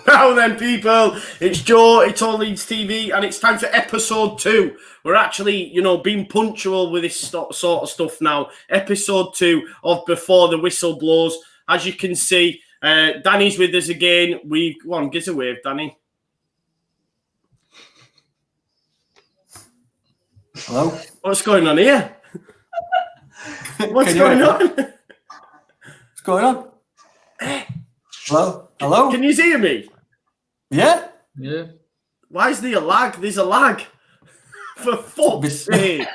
Now then, people, it's Joe, it's on Leeds TV, and it's time for episode 2. We're actually, being punctual with this sort of stuff now. Episode 2 of Before the Whistle Blows. As you can see, Danny's with us again. Go on, give us a wave, Danny. Hello? What's going on here? What's going on? What's going on? Hello? Hello? Can you hear me? Yeah? Yeah. Why is there a lag? There's a lag. For fuck's sake.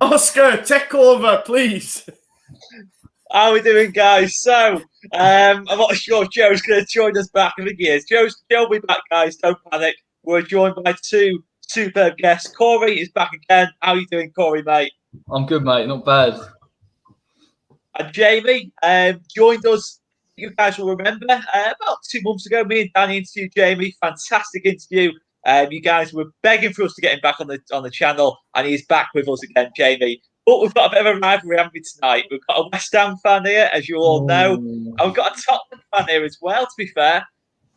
Oscar, take over, please. How are we doing, guys? So, I'm not sure Joe's going to join us back. I think he is. Joe will be back, guys. Don't panic. We're joined by 2 superb guests. Corey is back again. How are you doing, Corey, mate? I'm good, mate. Not bad. And Jamie joined us. You guys will remember about 2 months ago, me and Danny interviewed Jamie. Fantastic interview. You guys were begging for us to get him back on the channel, and he's back with us again, Jamie. But we've got a bit of a rivalry, haven't we, tonight? We've got a West Ham fan here, as you all know, and we've got a Tottenham fan here as well, to be fair.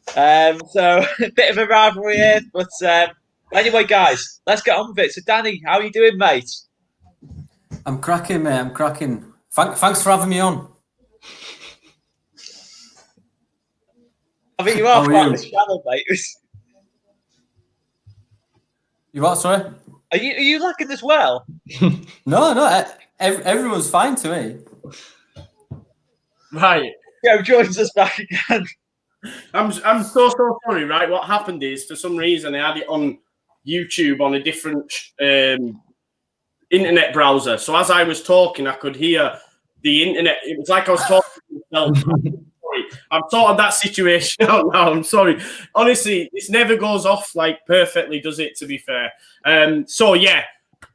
So a bit of a rivalry here, but anyway, guys, let's get on with it. So, Danny, how are you doing, mate? I'm cracking, mate. I'm cracking. Thanks for having me on. I think you are part of this channel, mate. You what, sorry? Are you lagging as well? No. Everyone's fine to me. Right. Joe joins us back again. I'm so sorry, right? What happened is, for some reason, I had it on YouTube on a different internet browser. So as I was talking, I could hear the internet. It was like I was talking to myself. I'm sorted that situation out now. I'm sorry. Honestly, this never goes off like perfectly, does it, to be fair? So, yeah,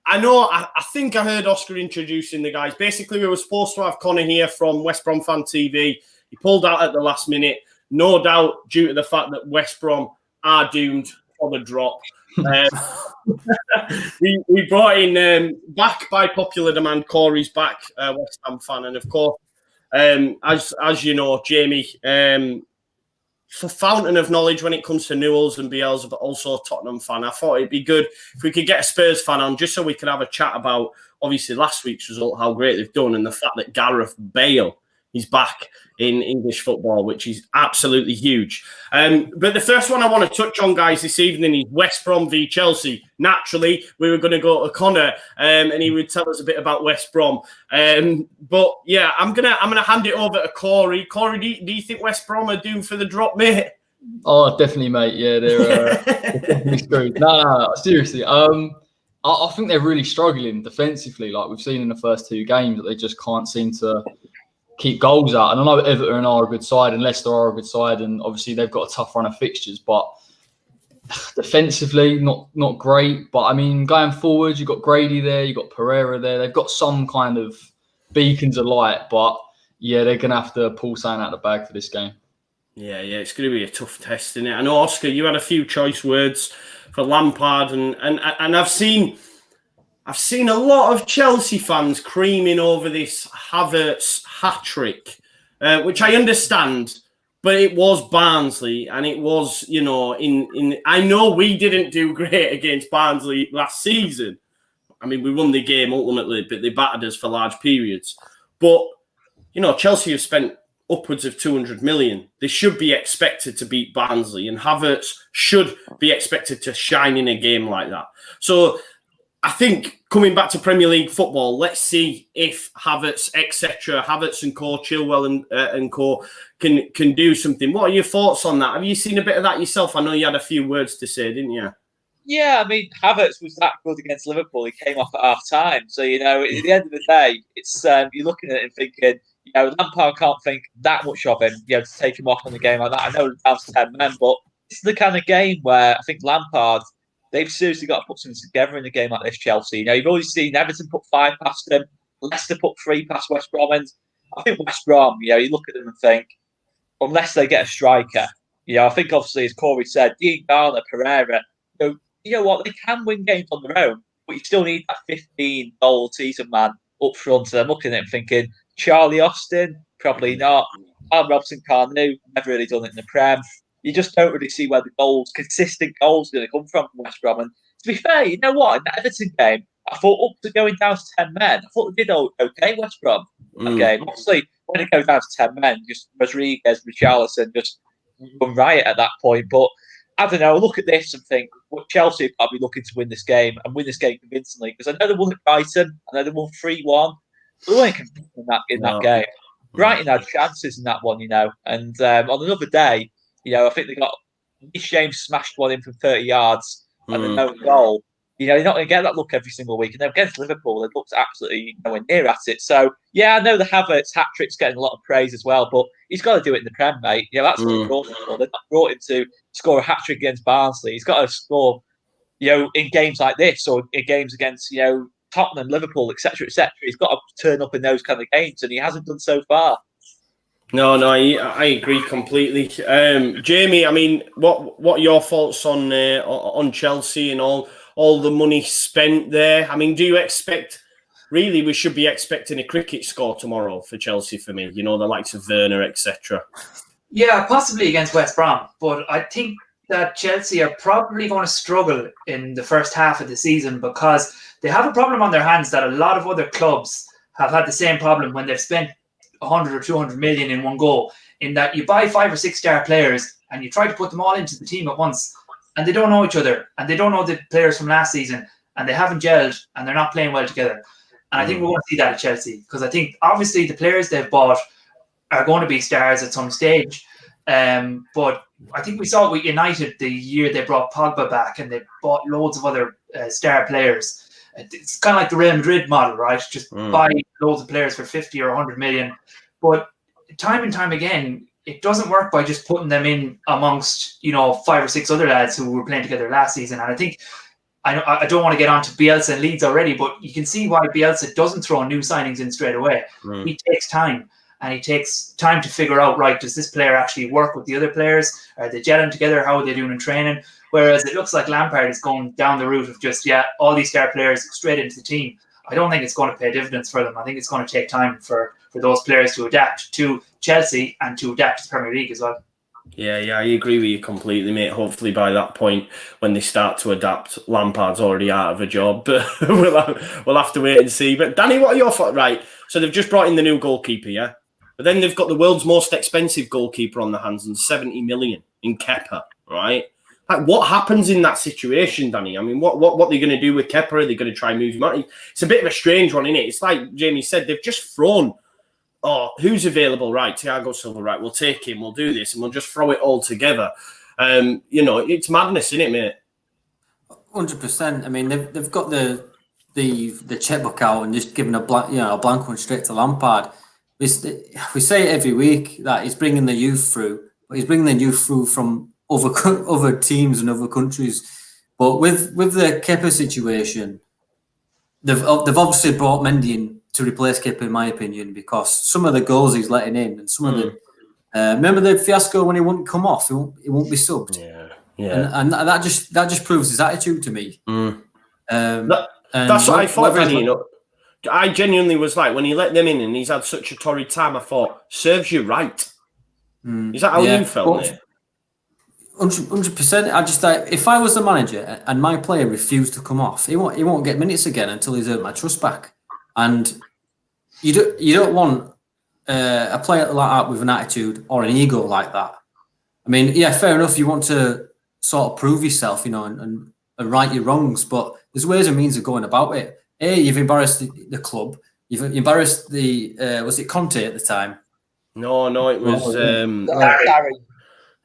I know. I think I heard Oscar introducing the guys. Basically, we were supposed to have Conor here from West Brom Fan TV. He pulled out at the last minute, no doubt due to the fact that West Brom are doomed for the drop. We brought in, back by popular demand, Corey's back, West Ham fan. And, of course, as you know, Jamie, for fountain of knowledge when it comes to Newells and BLs, but also a Tottenham fan. I thought it'd be good if we could get a Spurs fan on, just so we could have a chat about, obviously, last week's result, how great they've done, and the fact that Gareth Bale is back in English football, which is absolutely huge. But the first one I want to touch on, guys, this evening is West Brom v Chelsea. Naturally, we were going to go to Conor, and he would tell us a bit about West Brom. But yeah, I'm gonna hand it over to Corey. Corey, do you think West Brom are doomed for the drop, mate? Oh, definitely, mate. Yeah, they're definitely screwed. No, seriously. I think they're really struggling defensively. Like we've seen in the first 2 games, that they just can't seem to keep goals out. And I know Everton are a good side and Leicester are a good side, and obviously they've got a tough run of fixtures, but defensively not great. But I mean, going forward, you've got Grady there, you've got Pereira there. They've got some kind of beacons of light, but yeah, they're gonna have to pull something out of the bag for this game. Yeah, it's going to be a tough test, isn't it? I know, Oscar, you had a few choice words for Lampard, and I've seen a lot of Chelsea fans creaming over this Havertz hat-trick, which I understand, but it was Barnsley, and it was, I know we didn't do great against Barnsley last season. I mean, we won the game ultimately, but they battered us for large periods. But, Chelsea have spent upwards of 200 million. They should be expected to beat Barnsley, and Havertz should be expected to shine in a game like that. So I think coming back to Premier League football, let's see if Havertz, etc., Havertz and co, Chilwell and co can do something. What are your thoughts on that? Have you seen a bit of that yourself? I know you had a few words to say, didn't you? Yeah, I mean, Havertz was that good against Liverpool. He came off at half-time. So, at the end of the day, it's you're looking at it and thinking, Lampard can't think that much of him, to take him off on the game like that. I know they're down to 10 men, but it's the kind of game where I think Lampard, they've seriously got to put something together in a game like this, Chelsea. You've already seen Everton put 5 past them, Leicester put 3 past West Brom, and I think West Brom, you look at them and think, unless they get a striker, I think obviously, as Corey said, Dean Garner, Pereira, you know what, they can win games on their own, but you still need that 15-goal season man up front. And I'm looking at him thinking, Charlie Austin, Probably not. Robson Cardew, never really done it in the Prem. You just don't really see where the consistent goals, are going to come from West Brom. And to be fair, you know what? In that Everton game, I thought up to going down to 10 men, I thought they did okay, West Brom. Okay, obviously, when it goes down to 10 men, just Rodriguez, Richarlison just run riot at that point. But I don't know, look at this and think, well, Chelsea have got to be looking to win this game and win this game convincingly. Because I know they won at Brighton, I know they won 3-1. But they weren't convincing in that game. Brighton had chances in that one, and on another day, I think they got James smashed one in from 30 yards and then no goal. You're not going to get that look every single week. And then against Liverpool, they looked absolutely nowhere near at it. So, I know the Havertz hat-trick's getting a lot of praise as well, but he's got to do it in the Prem, mate. That's what they're brought him for. They're not brought him to score a hat-trick against Barnsley. He's got to score, in games like this or in games against, Tottenham, Liverpool, etc., etc. He's got to turn up in those kind of games, and he hasn't done so far. No, I agree completely. Jamie, I mean, what are your thoughts on Chelsea and all the money spent there? I mean, do you expect? Really, we should be expecting a cricket score tomorrow for Chelsea. For me, the likes of Werner, etc. Yeah, possibly against West Brom, but I think that Chelsea are probably going to struggle in the first half of the season because they have a problem on their hands that a lot of other clubs have had the same problem when they've spent 100 or 200 million in one go, in that you buy 5 or 6 star players and you try to put them all into the team at once and they don't know each other and they don't know the players from last season and they haven't gelled and they're not playing well together. And I think we're going to see that at Chelsea because I think obviously the players they've bought are going to be stars at some stage. But I think we saw it with United the year they brought Pogba back and they bought loads of other star players. It's kind of like the Real Madrid model, right? Just buy loads of players for 50 or 100 million. But time and time again, it doesn't work by just putting them in amongst, 5 or 6 other lads who were playing together last season. And I think, I don't want to get on to Bielsa and Leeds already, but you can see why Bielsa doesn't throw new signings in straight away. He takes time. And he takes time to figure out, right, does this player actually work with the other players? Are they gelling together? How are they doing in training? Whereas it looks like Lampard is going down the route of just, all these star players straight into the team. I don't think it's going to pay dividends for them. I think it's going to take time for those players to adapt to Chelsea and to adapt to the Premier League as well. Yeah, I agree with you completely, mate. Hopefully by that point, when they start to adapt, Lampard's already out of a job. But we'll have to wait and see. But Danny, what are your thoughts? Right, so they've just brought in the new goalkeeper, yeah? But then they've got the world's most expensive goalkeeper on their hands and 70 million in Kepa, right? Like, what happens in that situation, Danny? I mean, what are they going to do with Kepa? Are they going to try and move him out? It's a bit of a strange one, isn't it? It's like Jamie said, they've just thrown, who's available? Right, Thiago Silva, right, we'll take him, we'll do this, and we'll just throw it all together. It's madness, isn't it, mate? 100%. I mean, they've got the checkbook out and just given a blank one straight to Lampard. We say it every week that he's bringing the youth through, but he's bringing the youth through from other teams and other countries. But with the Kepa situation, they've obviously brought Mendy in to replace Kepa, in my opinion, because some of the goals he's letting in and some of the remember the fiasco when he wouldn't come off, he won't be subbed. Yeah. And that just proves his attitude to me. That's what I thought, Danny. I genuinely was like, when he let them in and he's had such a torrid time, I thought, serves you right. Is that how you felt, mate? 100%. I just like, if I was the manager and my player refused to come off, he won't get minutes again until he's earned my trust back. And you don't want a player like that with an attitude or an ego like that. I mean, yeah, fair enough. You want to sort of prove yourself, and right your wrongs, but there's ways and means of going about it. You've embarrassed the club. You've embarrassed was it Conte at the time? No, it was Sarri.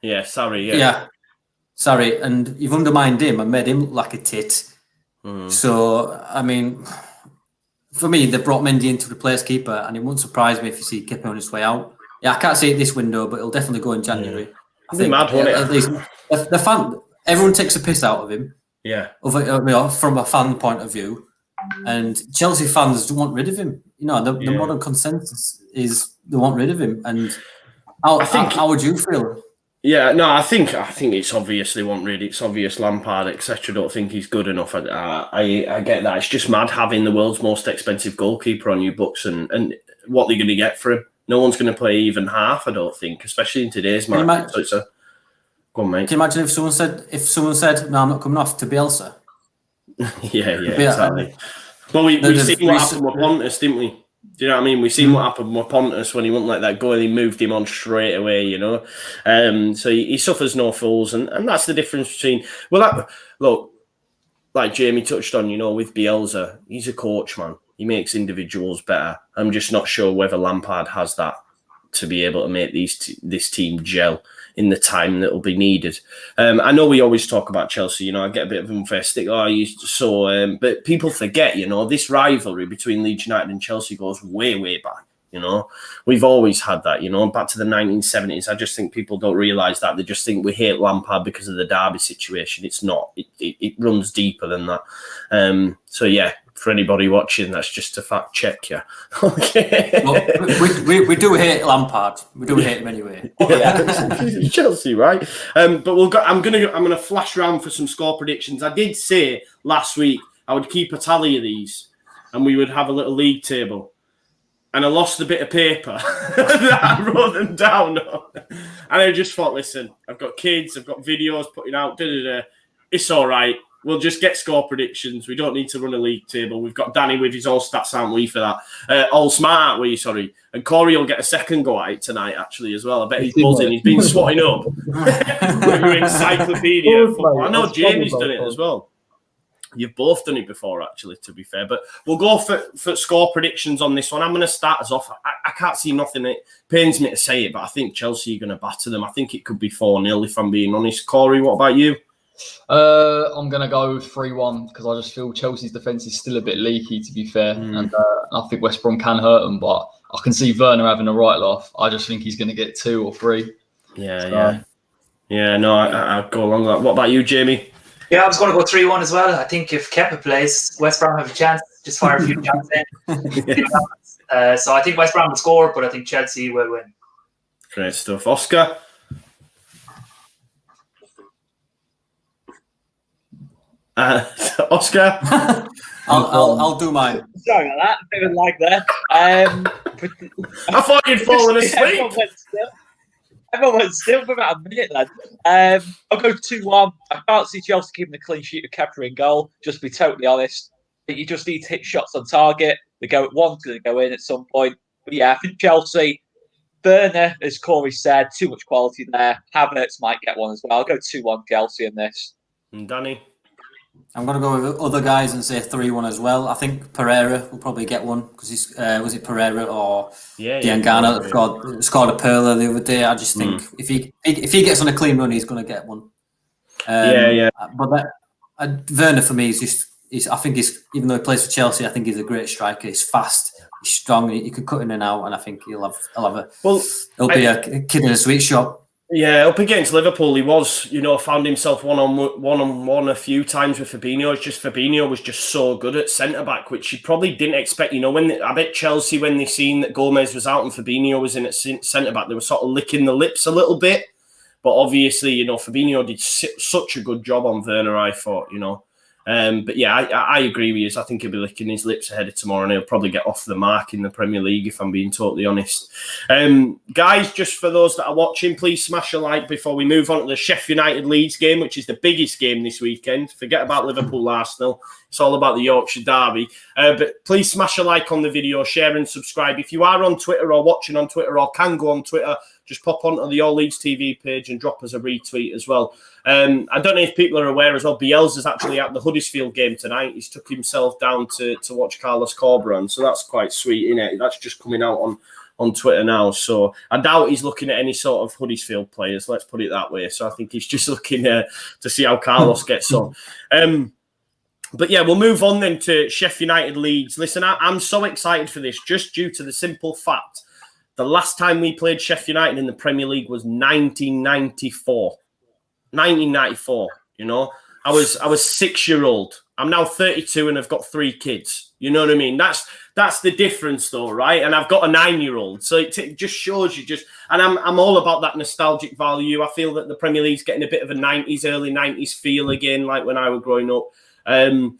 Yeah, Sarri. Yeah, Sarri, and you've undermined him and made him look like a tit. So, I mean, for me, they brought Mendy in to replace Kepa, and it won't surprise me if you see Kepa on his way out. Yeah, I can't see it this window, but he'll definitely go in January. I think mad, won't it? At least the fan, everyone takes a piss out of him. Yeah, from a fan point of view. And Chelsea fans want rid of him. The modern consensus is they want rid of him. And how would you feel? Yeah, no, I think it's obvious they want rid. It's obvious Lampard, etc. Don't think he's good enough. I get that. It's just mad having the world's most expensive goalkeeper on your books and what they're going to get for him. No one's going to play even half, I don't think, especially in today's market. So it's a go on, mate. Can you imagine if someone said, "No, I'm not coming off" to Bielsa? yeah, exactly. Well, we've seen what happened with Pontus, didn't we? Do you know what I mean? We've seen what happened with Pontus when he wouldn't let that go, and he moved him on straight away. You know, so he suffers no fools, and that's the difference between. Well, look, like Jamie touched on, you know, with Bielsa, he's a coach, man. He makes individuals better. I'm just not sure whether Lampard has that to be able to make this team gel in the time that will be needed. I know we always talk about Chelsea, you know, I get a bit of unfair stick. But people forget, you know, this rivalry between Leeds United and Chelsea goes way, way back. You know, we've always had that, you know, back to the 1970s. I just think people don't realise that. They just think we hate Lampard because of the Derby situation. It's not. It runs deeper than that. So, yeah, for anybody watching, that's just a fact check, yeah. Okay. Well, we do hate Lampard. We do hate him anyway. Yeah. Chelsea, right? But I'm gonna flash around for some score predictions. I did say last week I would keep a tally of these and we would have a little league table. And I lost a bit of paper that I wrote them down on. And I just thought, listen, I've got kids, I've got videos putting out, It's all right. We'll just get score predictions. We don't need to run a league table. We've got Danny with his all stats, aren't we, for that? All smart, aren't we? Sorry. And Corey will get a second go at it tonight, actually, as well. I bet he's buzzing. He's been swatting up with your encyclopedia. I know Jamie's done it as well. You've both done it before, actually, to be fair. But we'll go for score predictions on this one. I'm going to start us off. I can't see nothing. It pains me to say it, but I think Chelsea are going to batter them. I think it could be 4-0, if I'm being honest. Corey, what about you? I'm going to go 3-1 because I just feel Chelsea's defence is still a bit leaky, to be fair. And I think West Brom can hurt them, but I can see Werner having a right laugh. I just think he's going to get 2 or 3. Yeah. No, I'd go along with that. What about you, Jamie? Yeah, I was going to go 3-1 as well. I think if Kepa plays, West Brom have a chance. Just fire a few shots in. So I think West Brom will score, but I think Chelsea will win. Great stuff. Oscar? Oscar? I'll do mine. Sorry about that. I didn't like that. I thought you'd fallen asleep. Everyone went still for about a minute, lad. I'll go 2-1. I can't see Chelsea keeping the clean sheet with Kepa in goal, just to be totally honest. I think you just need to hit shots on target. One's going to go in at some point. But yeah, I think Chelsea, Werner, as Corey said, too much quality there. Havertz might get one as well. I'll go 2-1 Chelsea in this. And Danny? I'm going to go with other guys and say 3-1 as well. I think Pereira will probably get one because he's was it Pereira or Diangana that scored a pearler the other day. I just think if he gets on a clean run, he's going to get one. But Werner for me is I think he's, even though he plays for Chelsea, I think he's a great striker. He's fast, he's strong, he can cut in and out, and I think he'll be a kid in a sweet shop. Yeah, up against Liverpool, he was, found himself one-on-one a few times with Fabinho. It's just Fabinho was just so good at centre-back, which you probably didn't expect. I bet Chelsea, when they seen that Gomez was out and Fabinho was in at centre-back, they were sort of licking the lips a little bit. But obviously, Fabinho did such a good job on Werner, I thought, But yeah, I agree with you. I think he'll be licking his lips ahead of tomorrow and he'll probably get off the mark in the Premier League, if I'm being totally honest. Guys, just for those that are watching, please smash a like before we move on to the Sheff United Leeds game, which is the biggest game this weekend. Forget about Liverpool Arsenal. It's all about the Yorkshire Derby. But please smash a like on the video, share and subscribe. If you are on Twitter or watching on Twitter or can go on Twitter, just pop onto the All Leeds TV page and drop us a retweet as well. I don't know if people are aware as well, Bielsa's actually at the Huddersfield game tonight. He's took himself down to watch Carlos Corberán, so that's quite sweet, isn't it? That's just coming out on Twitter now. So I doubt he's looking at any sort of Huddersfield players, let's put it that way. So I think he's just looking to see how Carlos gets on. But yeah, we'll move on then to Sheff United Leeds. Listen, I'm so excited for this just due to the simple fact the last time we played Sheff United in the Premier League was 1994. 1994, I was 6-year-old. I'm now 32 and I've got 3 kids. You know what I mean? That's the difference, though, right? And I've got a 9-year-old, so it just shows you And I'm all about that nostalgic value. I feel that the Premier League's getting a bit of a early 90s feel again, like when I was growing up. And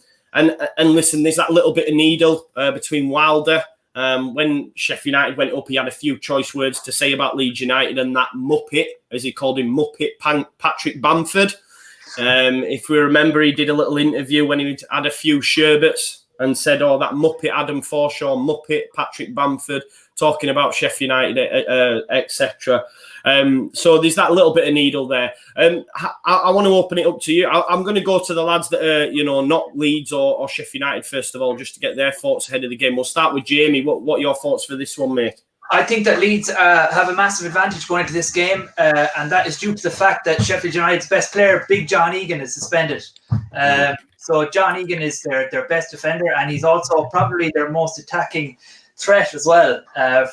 listen, there's that little bit of needle between Wilder When Sheff United went up, he had a few choice words to say about Leeds United and that Muppet, as he called him, Patrick Bamford. If we remember, he did a little interview when he had a few sherbets and said, "Oh, that Muppet, Adam Forshaw, Muppet, Patrick Bamford," talking about Sheff United, etc. So there's that little bit of needle there. I want to open it up to you. I'm going to go to the lads that are, not Leeds or Sheff United first of all, just to get their thoughts ahead of the game. We'll start with Jamie. What are your thoughts for this one, mate? I think that Leeds have a massive advantage going into this game, and that is due to the fact that Sheffield United's best player, Big John Egan, is suspended. So John Egan is their best defender, and he's also probably their most attacking threat as well,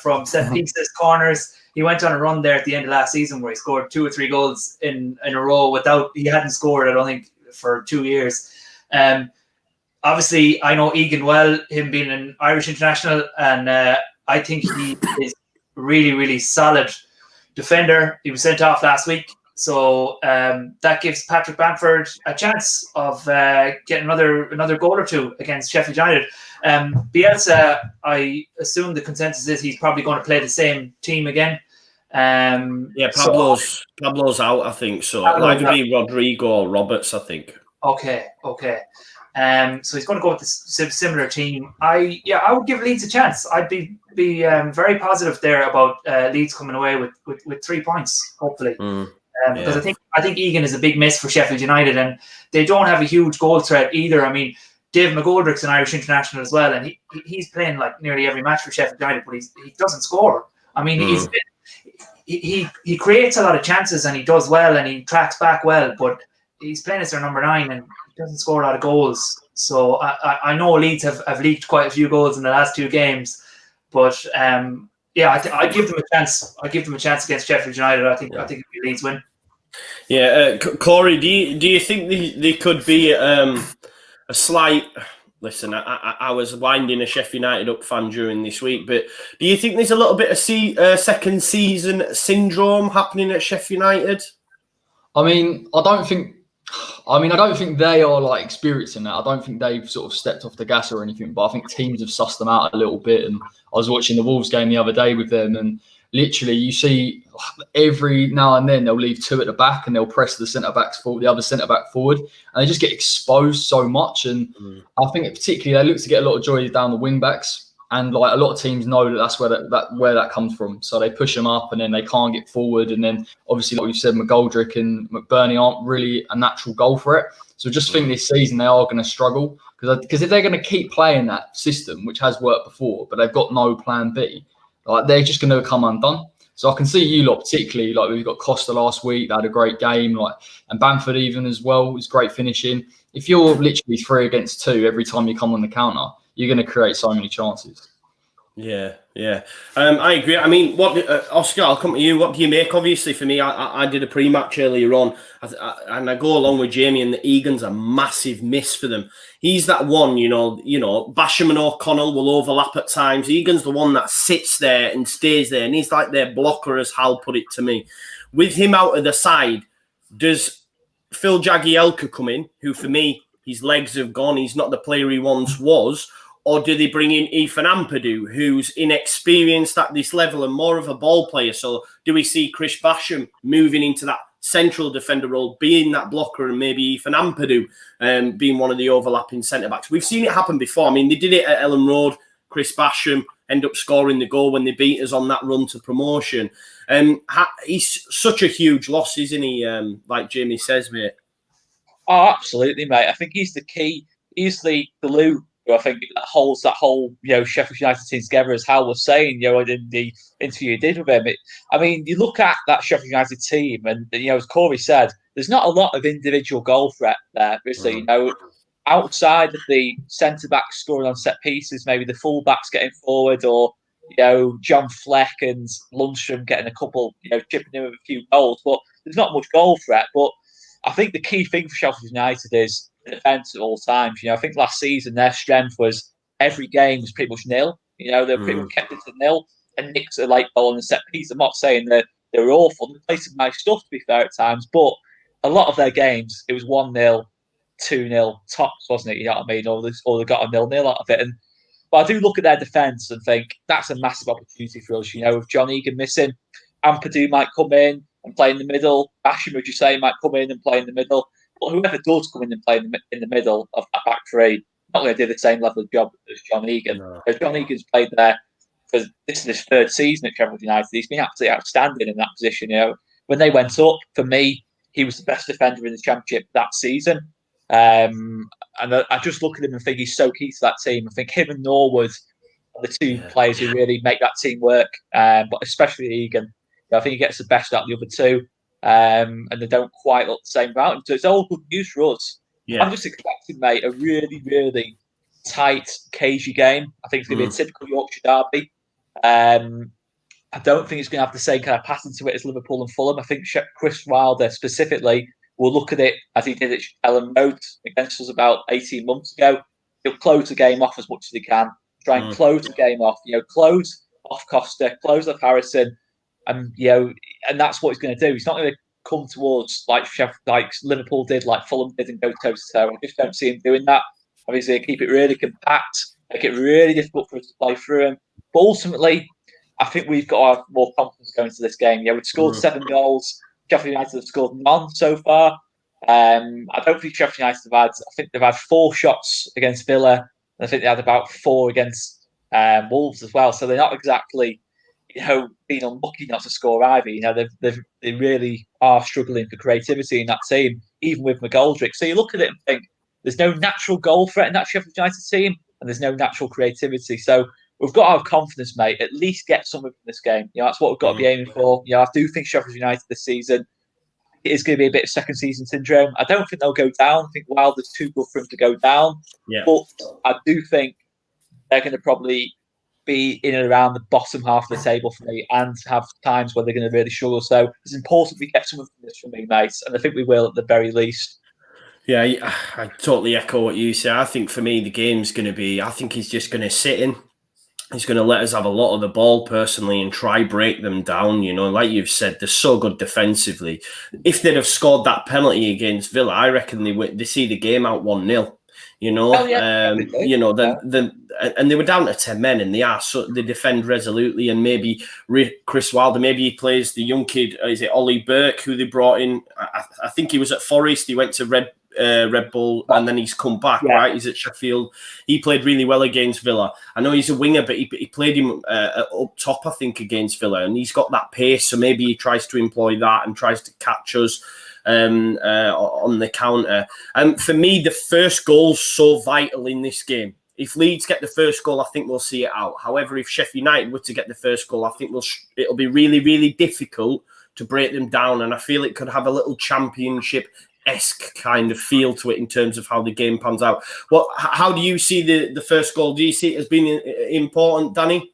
from set pieces, corners. He went on a run there at the end of last season where he scored 2 or 3 goals in a row he hadn't scored, I don't think, for 2 years. Obviously, I know Egan well, him being an Irish international, and I think he is really, really solid defender. He was sent off last week, so that gives Patrick Bamford a chance of getting another goal or two against Sheffield United. Bielsa, I assume the consensus is he's probably going to play the same team again. Pablo's out, I think. So it'll either be Rodrigo or Roberts, I think. Okay. So he's going to go with the similar team. I would give Leeds a chance. I'd be very positive there about Leeds coming away with 3 points, hopefully. Because I think Egan is a big miss for Sheffield United, and they don't have a huge goal threat either. I mean, Dave McGoldrick's an Irish international as well, and he's playing like nearly every match for Sheffield United, but he doesn't score. I mean, he creates a lot of chances and he does well and he tracks back well, but he's playing as their number 9 and he doesn't score a lot of goals. So I know Leeds have leaked quite a few goals in the last 2 games, but I give them a chance. I give them a chance against Sheffield United. I think it'll be Leeds win. Yeah, Corey, do you think they could be a slight? Listen, I was winding a Sheffield United up fan during this week, but do you think there's a little bit of second season syndrome happening at Sheffield United? I don't think they are like experiencing that. I don't think they've sort of stepped off the gas or anything, but I think teams have sussed them out a little bit. And I was watching the Wolves game the other day with them, and literally you see every now and then they'll leave 2 at the back and they'll press the other centre back forward, and they just get exposed so much. And I think particularly they look to get a lot of joy down the wing backs. And like a lot of teams know that's where that comes from. So they push them up and then they can't get forward. And then obviously, like we've said, McGoldrick and McBurney aren't really a natural goal threat. So just think this season they are going to struggle because if they're going to keep playing that system, which has worked before, but they've got no plan B, like they're just going to come undone. So I can see you lot particularly, like we've got Costa last week, they had a great game, and Bamford even as well, was great finishing. If you're literally 3 against 2 every time you come on the counter, you're going to create so many chances. Yeah. I agree. I mean, Oscar, I'll come to you. What do you make? Obviously, for me, I did a pre-match earlier on, and I go along with Jamie, and the Egan's a massive miss for them. He's that one, Basham and O'Connell will overlap at times. Egan's the one that sits there and stays there, and he's like their blocker, as Hal put it to me. With him out of the side, does Phil Jagielka come in, who for me, his legs have gone, he's not the player he once was, or do they bring in Ethan Ampadu, who's inexperienced at this level and more of a ball player? So do we see Chris Basham moving into that central defender role, being that blocker, and maybe Ethan Ampadu being one of the overlapping centre-backs? We've seen it happen before. I mean, they did it at Ellen Road. Chris Basham ended up scoring the goal when they beat us on that run to promotion. He's such a huge loss, isn't he, like Jamie says, mate? Oh, absolutely, mate. I think he's the key. He's the glue. I think that holds that whole Sheffield United team together, as Hal was saying in the interview you did with him. You look at that Sheffield United team, and as Corey said, there's not a lot of individual goal threat there. Obviously, outside of the centre backs scoring on set pieces, maybe the full backs getting forward, or John Fleck and Lundstrom getting a couple, chipping in with a few goals. But there's not much goal threat. But I think the key thing for Sheffield United is defence at all times. I think last season their strength was every game was pretty much nil. They pretty much kept it to nil and nicked a late goal on the set piece. I'm not saying that they were awful. They played some nice stuff, to be fair, at times, but a lot of their games it was 1-0, 2-0 tops, wasn't it? You know what I mean? Or they got a 0-0 out of it. And But I do look at their defence and think that's a massive opportunity for us. With John Egan missing, Ampadu might come in and play in the middle. Basham, would you say, might come in and play in the middle. But whoever does come in and play in the middle of that back three, not going to do the same level of job as John Egan. No. John Egan's played there for this is his third season at Sheffield United. He's been absolutely outstanding in that position. When they went up, for me, he was the best defender in the Championship that season. And I just look at him and think he's so key to that team. I think him and Norwood are the two players who really make that team work. But especially Egan, I think he gets the best out of the other two. And they don't quite look the same about him. So it's all good news for us. Yeah. I'm just expecting, mate, a really, really tight, cagey game. I think it's going to be a typical Yorkshire derby. I don't think it's going to have the same kind of pattern to it as Liverpool and Fulham. I think Chris Wilder specifically will look at it as he did at Ellen Road against us about 18 months ago. He'll close the game off as much as he can. Try and close the game off. Close off Costa, close off Harrison, and that's what he's going to do. He's not going to come towards like Liverpool did, like Fulham did, and go toe to toe. I just don't see him doing that. Obviously, keep it really compact, make it really difficult for us to play through him. But ultimately, I think we've got to have more confidence going into this game. We've scored 7 goals. Sheffield United have scored none so far. I don't think Sheffield United have had. I think they've had 4 shots against Villa, and I think they had about 4 against Wolves as well. So they're not exactly, being unlucky not to score either. They really are struggling for creativity in that team, even with McGoldrick. So you look at it and think there's no natural goal threat in that Sheffield United team, and there's no natural creativity. So we've got to have confidence, mate. At least get something from this game. That's what we've got to be aiming for. I do think Sheffield United this season it is going to be a bit of second season syndrome. I don't think they'll go down. I think Wilder's too good for him to go down. Yeah. But I do think they're going to probably be in and around the bottom half of the table for me, and have times where they're going to really struggle. So it's important we get something from this for me, mate. And I think we will at the very least. Yeah, I totally echo what you say. I think for me, the game's going to be, I think he's just going to sit in. He's going to let us have a lot of the ball personally and try break them down. Like you've said, they're so good defensively. If they'd have scored that penalty against Villa, I reckon they see the game out 1-0. And they were down to 10 men, and they defend resolutely. And maybe Chris Wilder, maybe he plays the young kid. Is it Ollie Burke who they brought in? I think he was at Forest. He went to Red Bull, and then he's come back. Right, he's at Sheffield. He played really well against Villa. I know he's a winger, but he played him up top, I think, against Villa, and he's got that pace. So maybe he tries to employ that and tries to catch us on the counter. For me, the first goal's so vital in this game. If Leeds get the first goal, I think we'll see it out. However, if Sheffield United were to get the first goal, I think it'll be really, really difficult to break them down. And I feel it could have a little championship-esque kind of feel to it in terms of how the game pans out. How do you see the first goal? Do you see it as being important, Danny?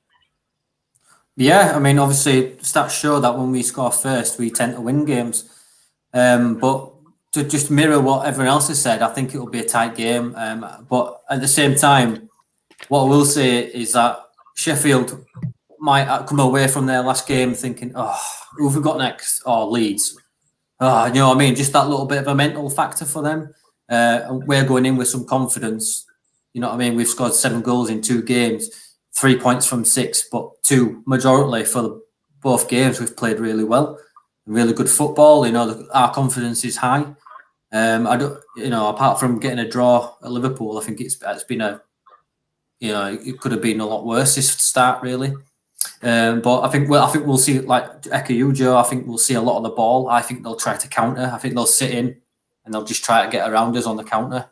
Yeah, I mean, obviously, stats show that when we score first, we tend to win games. But to just mirror what everyone else has said, I think it will be a tight game. But at the same time, what I will say is that Sheffield might come away from their last game thinking, who have we got next? Leeds. You know what I mean? Just that little bit of a mental factor for them. And we're going in with some confidence. You know what I mean? We've scored 7 goals in 2 games, 3 points from 6, but 2 majority for both games. We've played really well. Really good football. Our confidence is high. I don't, apart from getting a draw at Liverpool, I think it's been it could have been a lot worse this start, really. But I think we'll see, like echo you, Joe. I think we'll see a lot of the ball. I think they'll try to counter. I think they'll sit in and they'll just try to get around us on the counter.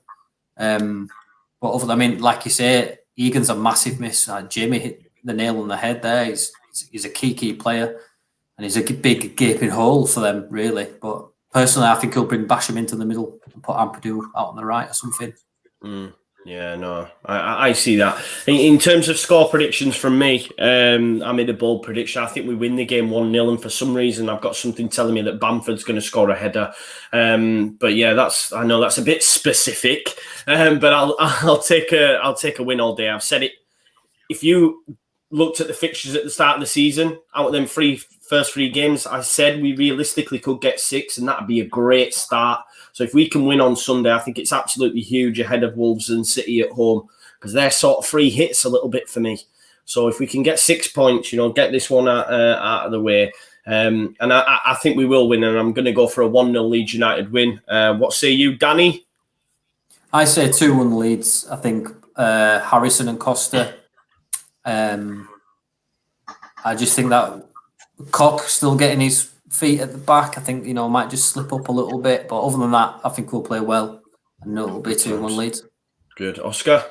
But like you say, Egan's a massive miss. Jamie hit the nail on the head there. He's a key player. And he's a big gaping hole for them, really. But personally, I think he'll bring Basham into the middle and put Ampadu out on the right or something. Yeah, no, I see that. In terms of score predictions from me, I made a bold prediction. I think we win the game 1-0, and for some reason, I've got something telling me that Bamford's going to score a header. But yeah, I know that's a bit specific, but I'll take a win all day. I've said it. If you looked at the fixtures at the start of the season, out of them first 3 games, I said we realistically could get 6, and that'd be a great start. So if we can win on Sunday, I think it's absolutely huge ahead of Wolves and City at home. because they're sort of free hits a little bit for me. So if we can get 6 points, get this one out of the way, and I think we will win, and I'm going to go for a 1-0 Leeds United win. What say you, Danny? I say 2-1 Leeds. I think Harrison and Costa. I just think that Koch still getting his feet at the back. I think, might just slip up a little bit. But other than that, I think we'll play well. And it'll be 2-1 Leeds. Good. Oscar?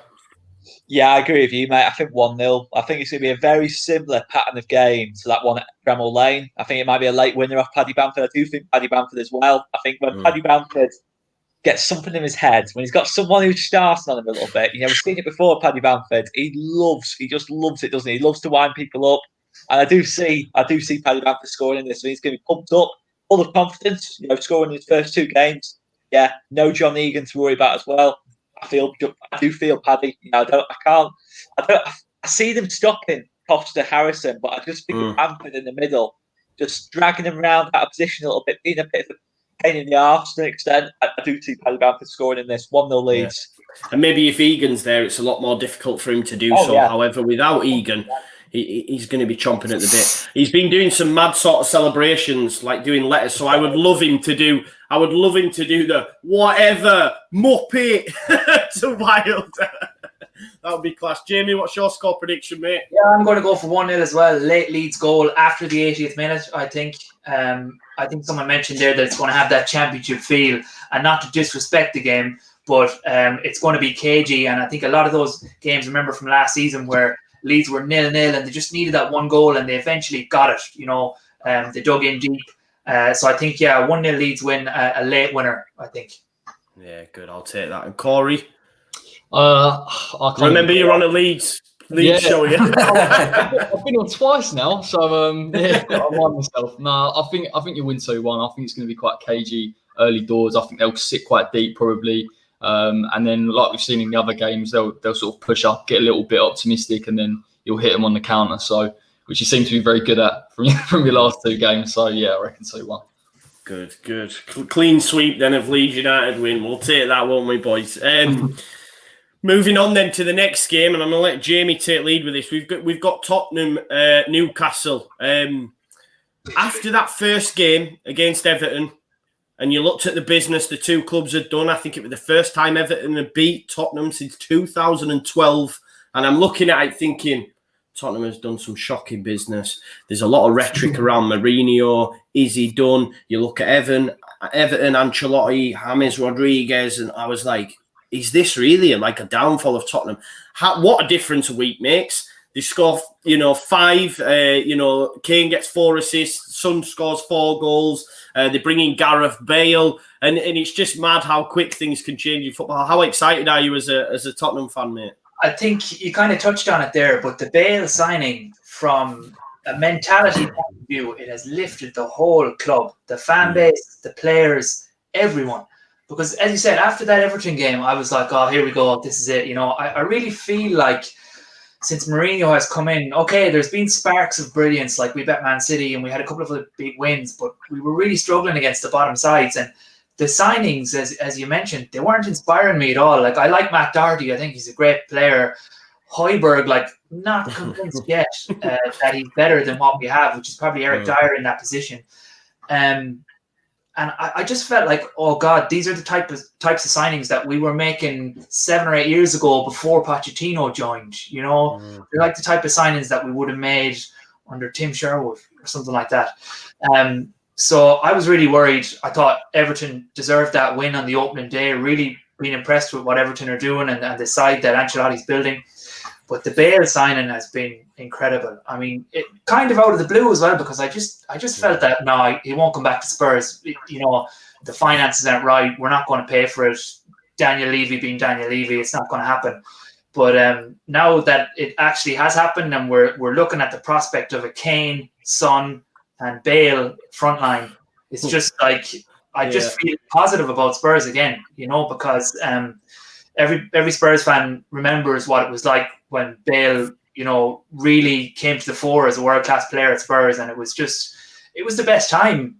Yeah, I agree with you, mate. I think 1-0. I think it's going to be a very similar pattern of game to that one at Bramall Lane. I think it might be a late winner off Paddy Bamford. I do think Paddy Bamford as well. I think when Paddy Bamford gets something in his head, when he's got someone who's starting on him a little bit, we've seen it before, Paddy Bamford. He just loves it, doesn't he? He loves to wind people up. And I do see Paddy Bamford scoring in this. He's going to be pumped up, full of confidence, scoring in his first 2 games. Yeah, no John Egan to worry about as well. I do feel Paddy. I see them stuck in Costa Harrison, but I just think of Bamford in the middle, just dragging him around out of position a little bit, being a bit of a pain in the arse to an extent. I do see Paddy Bamford scoring in this 1-0 Leeds. Yeah. And maybe if Egan's there, it's a lot more difficult for him to do so. Yeah. However, without Egan, he's going to be chomping at the bit. He's been doing some mad sort of celebrations, like doing letters. So I would love him to do the whatever Muppet to Wilder. That would be class. Jamie, what's your score prediction, mate? Yeah, I'm going to go for 1-0 as well. Late Leeds goal after the 80th minute, I think. I think someone mentioned there that it's going to have that championship feel, and not to disrespect the game, but it's going to be cagey. And I think a lot of those games, remember from last season, where Leeds were 0-0 and they just needed that one goal and they eventually got it. They dug in deep. So I think, 1-0 Leeds win, a late winner, I think. Yeah, good. I'll take that. And Corey? I remember you're on a Leeds show, yeah? I've been on twice now, so I mind myself. No, I think you win 2-1. I think it's going to be quite cagey early doors. I think they'll sit quite deep probably. And then, like we've seen in the other games, they'll sort of push up, get a little bit optimistic, and then you'll hit them on the counter. So, which you seem to be very good at from your last 2 games. So, yeah, I reckon 2-1. Good. Clean sweep then of Leeds United win. We'll take that, won't we, boys? Moving on then to the next game, and I'm going to let Jamie take lead with this. We've got Tottenham, Newcastle. After that first game against Everton, and you looked at the business the 2 clubs had done, I think it was the first time Everton had beat Tottenham since 2012. And I'm looking at it thinking, Tottenham has done some shocking business. There's a lot of rhetoric around Mourinho. Is he done? You look at Everton, Ancelotti, James Rodriguez, and I was like, is this really like a downfall of Tottenham? What a difference a week makes. They score, 5. Kane gets 4 assists. Son scores 4 goals. They bring in Gareth Bale, and it's just mad how quick things can change in football. How excited are you as a Tottenham fan, mate? I think you kind of touched on it there, but the Bale signing, from a mentality point of view, it has lifted the whole club, the fan base, the players, everyone. Because, as you said, after that Everton game, I was like, oh, here we go. This is it. I really feel like since Mourinho has come in, okay, there's been sparks of brilliance. Like we bet Man City and we had a couple of other big wins, but we were really struggling against the bottom sides. And the signings, as you mentioned, they weren't inspiring me at all. Like, I like Matt Doherty. I think he's a great player. Højbjerg, not convinced yet that he's better than what we have, which is probably Eric Dyer in that position. And I just felt like, oh God, these are the types of signings that we were making 7 or 8 years ago before Pochettino joined. They're like the type of signings that we would have made under Tim Sherwood or something like that. So I was really worried. I thought Everton deserved that win on the opening day. Really been impressed with what Everton are doing and the side that Ancelotti's building. But the Bale signing has been incredible. I mean, it kind of out of the blue as well, because I just felt that no, he won't come back to Spurs. The finances aren't right. We're not going to pay for it. Daniel Levy being Daniel Levy, it's not going to happen. But now that it actually has happened, and we're looking at the prospect of a Kane, Son, and Bale front line, it's just like I just feel positive about Spurs again. Because every Spurs fan remembers what it was like when Bale, really came to the fore as a world-class player at Spurs. And it was the best time,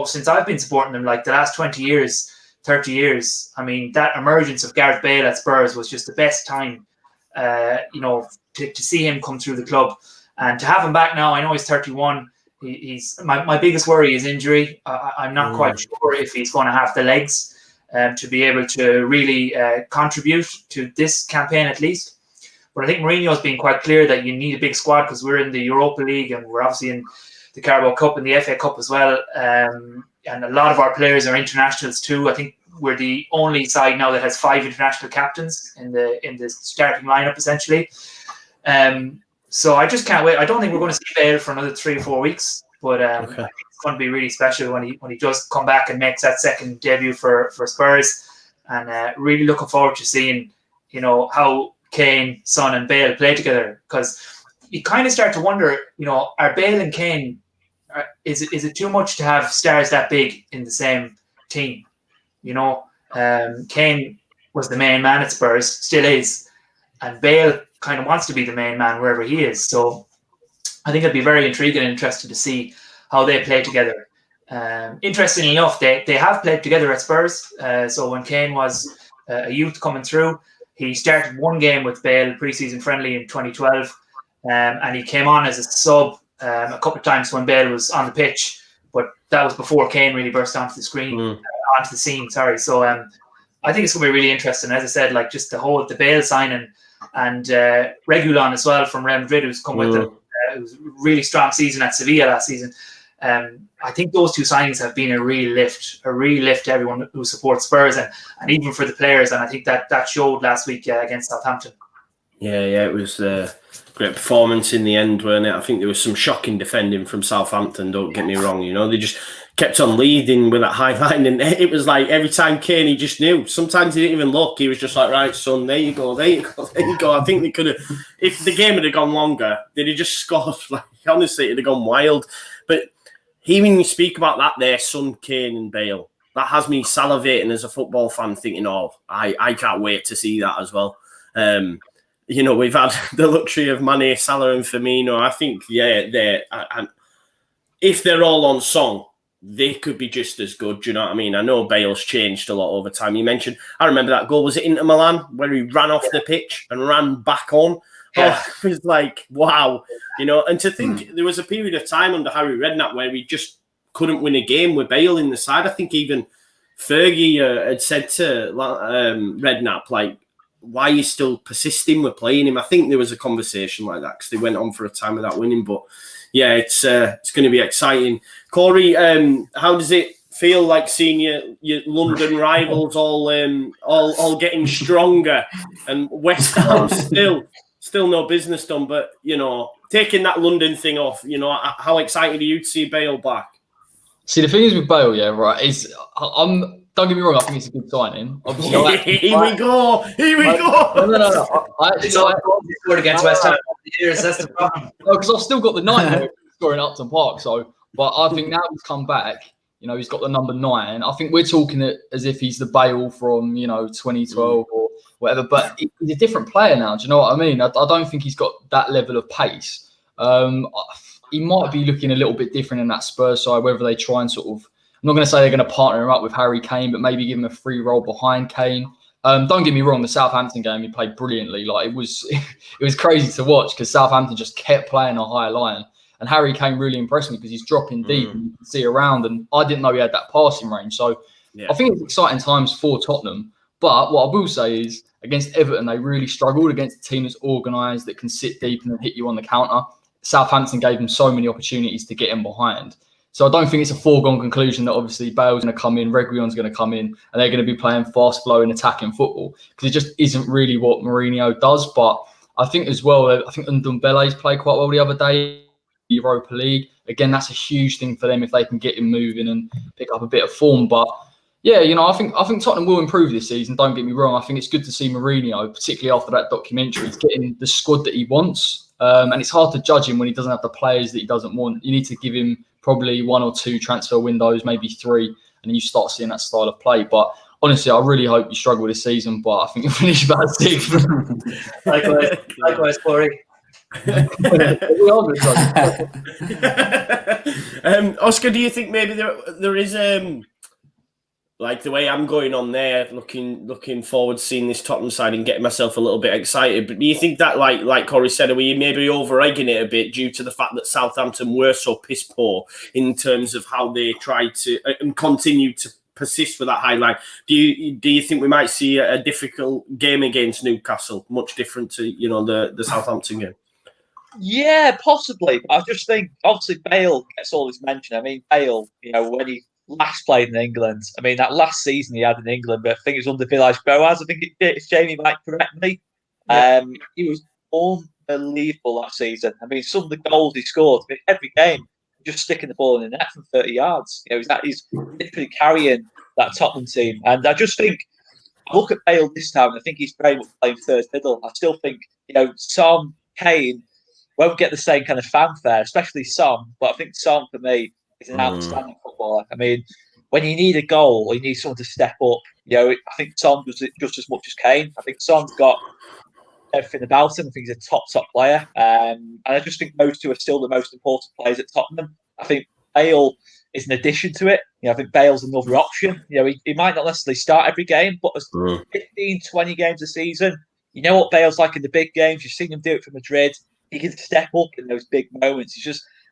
since I've been supporting them, like the last 20 years, 30 years. I mean, that emergence of Gareth Bale at Spurs was just the best time. to see him come through the club and to have him back now. I know he's 31. He's my biggest worry is injury. I'm not quite sure if he's going to have the legs to be able to really contribute to this campaign at least. But I think Mourinho's been quite clear that you need a big squad because we're in the Europa League and we're obviously in the Carabao Cup and the FA Cup as well. And a lot of our players are internationals too. I think we're the only side now that has 5 international captains in the starting lineup essentially. So I just can't wait. I don't think we're going to see Bale for another 3 or 4 weeks, but I think it's going to be really special when he does come back and makes that second debut for Spurs. And really looking forward to seeing, how Kane, Son, and Bale play together, because you kind of start to wonder, are Bale and Kane? Is it too much to have stars that big in the same team? Kane was the main man at Spurs, still is, and Bale kind of wants to be the main man wherever he is. So I think it'd be very intriguing and interesting to see how they play together. Interestingly enough, they have played together at Spurs. So when Kane was a youth coming through, he started one game with Bale, pre-season friendly in 2012, and he came on as a sub a couple of times when Bale was on the pitch, but that was before Kane really burst onto the scene. Sorry. So I think it's going to be really interesting. As I said, like just the Bale signing and Reguilon as well from Real Madrid, who's come with it. It was a really strong season at Sevilla last season. I think those 2 signings have been a real lift to everyone who supports Spurs and even for the players. And I think that showed last week against Southampton. Yeah, it was a great performance in the end, weren't it? I think there was some shocking defending from Southampton, don't get me wrong. They just kept on leading with that high line, and it was like every time Kane, he just knew. Sometimes he didn't even look. He was just like, right, son, there you go. I think they could have, if the game had gone longer, they'd have just scored. Like, honestly, it'd have gone wild. But hearing you speak about that there, Son, Kane and Bale, that has me salivating as a football fan, thinking, I can't wait to see that as well. We've had the luxury of Mane, Salah and Firmino. I think, if they're all on song, they could be just as good. Do you know what I mean? I know Bale's changed a lot over time. You mentioned, I remember that goal, was it Inter Milan, where he ran off the pitch and ran back on? Yeah. It was like, wow. And to think there was a period of time under Harry Redknapp where we just couldn't win a game with Bale in the side. I think even Fergie had said to Redknapp, like, why are you still persisting with playing him? I think there was a conversation like that because they went on for a time without winning. But yeah, it's going to be exciting. Corey, how does it feel like seeing your London rivals all getting stronger and West Ham still no business done? But taking that London thing off, how excited are you to see Bale back? See, the thing is with Bale, is don't get me wrong, I think it's a good signing. Obviously, Here we go. No. It's all scored against West Ham. That's the problem. Because I've still got the 9 scoring Upton Park. But I think now he's come back. He's got the number 9. I think we're talking it as if he's the Bale from 2012 or whatever. But he's a different player now. Do you know what I mean? I don't think he's got that level of pace. He might be looking a little bit different in that Spurs side. Whether they try and sort of, I'm not going to say they're going to partner him up with Harry Kane, but maybe give him a free role behind Kane. Don't get me wrong, the Southampton game, he played brilliantly. Like it was crazy to watch because Southampton just kept playing a high line. And Harry Kane really impressed me because he's dropping deep and you can see around. And I didn't know he had that passing range. So I think it's exciting times for Tottenham. But what I will say is against Everton, they really struggled against a team that's organised, that can sit deep and then hit you on the counter. Southampton gave them so many opportunities to get in behind. So I don't think it's a foregone conclusion that obviously Bale's going to come in, Reguilon's going to come in, and they're going to be playing fast flowing attacking football because it just isn't really what Mourinho does. But I think as well, I think Ndombele's played quite well the other day, Europa League. Again, that's a huge thing for them if they can get him moving and pick up a bit of form. But yeah, I think Tottenham will improve this season. Don't get me wrong. I think it's good to see Mourinho, particularly after that documentary, he's getting the squad that he wants. And it's hard to judge him when he doesn't have the players that he doesn't want. You need to give him probably 1 or 2 transfer windows, maybe 3, and then you start seeing that style of play. But honestly, I really hope you struggle this season, but I think you'll finish about 6. Likewise, Corey. Oscar, do you think maybe there is like the way I'm going on there, looking forward to seeing this Tottenham side and getting myself a little bit excited. But do you think that, like Corey said, are we maybe over-egging it a bit due to the fact that Southampton were so piss poor in terms of how they tried to and continue to persist with that high line? Do you think we might see a difficult game against Newcastle, much different to the Southampton game? Yeah, possibly. I just think obviously Bale gets all this mention. I mean, Bale, when he last played in England, I mean that last season he had in England, but I think it was under Villas-Boas. I think if Jamie might correct me. Yeah. He was unbelievable that season. I mean, some of the goals he scored every game, just sticking the ball in the net from 30 yards. He's literally carrying that Tottenham team, and I just think. Look at Bale this time. I think he's very much playing third middle. I still think Son, Kane won't get the same kind of fanfare, especially Son. But I think Son, for me, is an outstanding footballer. I mean, when you need a goal or you need someone to step up, I think Son does it just as much as Kane. I think Son's got everything about him. I think he's a top player. And I just think those two are still the most important players at Tottenham. I think Bale is an addition to it. I think Bale's another option. He might not necessarily start every game, but as 15, 20 games a season, you know what Bale's like in the big games. You've seen him do it for Madrid. He can step up in those big moments.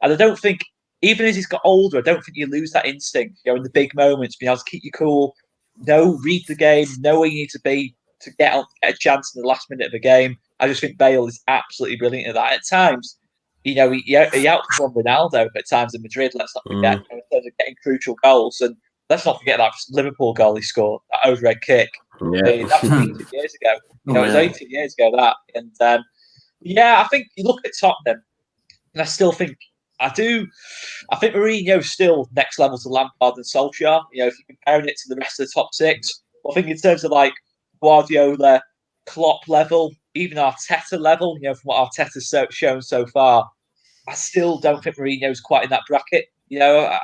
And I don't think, even as he's got older, I don't think you lose that instinct, in the big moments, being able to keep you cool, read the game, know where you need to be to get a chance in the last minute of a game. I just think Bale is absolutely brilliant at that. At times, he outperformed Ronaldo at times in Madrid, let's not forget, in terms of getting crucial goals. And let's not forget that Liverpool goal he scored, that overhead kick. Yeah. That was 18 years ago. It was 18 years ago, that. And I think you look at Tottenham, and I still think I think Mourinho's still next level to Lampard and Solskjaer. If you're comparing it to the rest of the top six, I think in terms of like Guardiola, Klopp level, even Arteta level, from what Arteta's shown so far, I still don't think Mourinho's quite in that bracket. I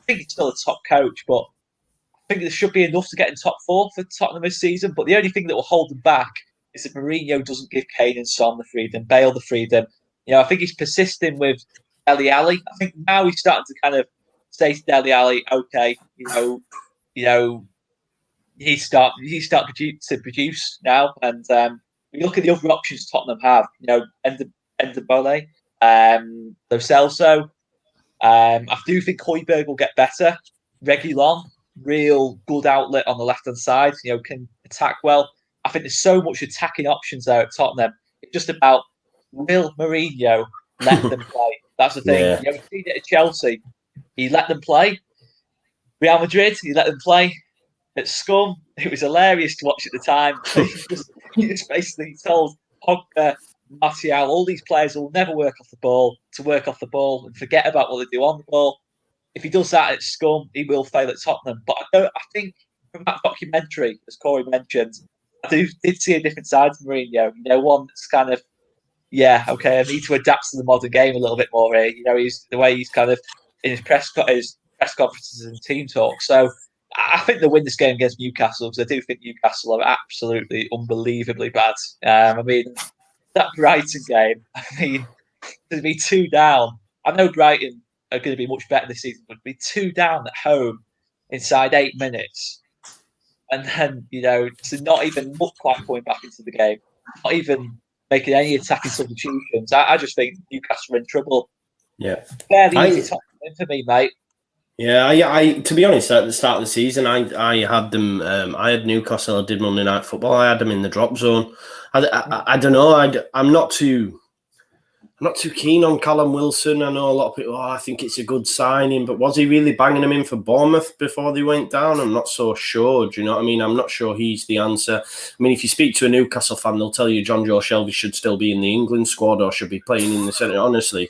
think he's still a top coach, but I think there should be enough to get in top four for Tottenham this season. But the only thing that will hold them back is if Mourinho doesn't give Kane and Son the freedom, Bale the freedom. I think he's persisting with Dele Alli. I think now he's starting to kind of say to Dele Alli, okay, he start to produce now. And we look at the other options Tottenham have, Endebole, Lo Celso. I do think Højbjerg will get better. Reguilon, real good outlet on the left-hand side, can attack well. I think there's so much attacking options there at Tottenham. It's just about, will Mourinho let them play? That's the thing. Yeah. We've seen it at Chelsea. He let them play. Real Madrid, he let them play. At Scum, it was hilarious to watch at the time. He just basically told Pogba, Martial, all these players will never work off the ball and forget about what they do on the ball. If he does that at Scum, he will fail at Tottenham. But I think from that documentary, as Corey mentioned, I did see a different side to Mourinho. One that's kind of, I need to adapt to the modern game a little bit more here. He's the way he's kind of in his press conferences and team talk. So I think they'll win this game against Newcastle, because I do think Newcastle are absolutely unbelievably bad. I mean, that Brighton game, to be 2 down. I know Brighton are going to be much better this season, but to be 2 down at home inside 8 minutes, and then, to not even look like going back into the game, not even making any attacking substitutions. I just think Newcastle are in trouble. Yeah. Fairly easy top for me, mate. Yeah, I to be honest, at the start of the season, I had them. I had Newcastle. I did Monday Night Football. I had them in the drop zone. I don't know. I'm not too keen on Callum Wilson. I know a lot of people. I think it's a good signing, but was he really banging them in for Bournemouth before they went down? I'm not so sure. Do you know what I mean? I'm not sure he's the answer. I mean, if you speak to a Newcastle fan, they'll tell you John Joe Shelby should still be in the England squad or should be playing in the centre. Honestly.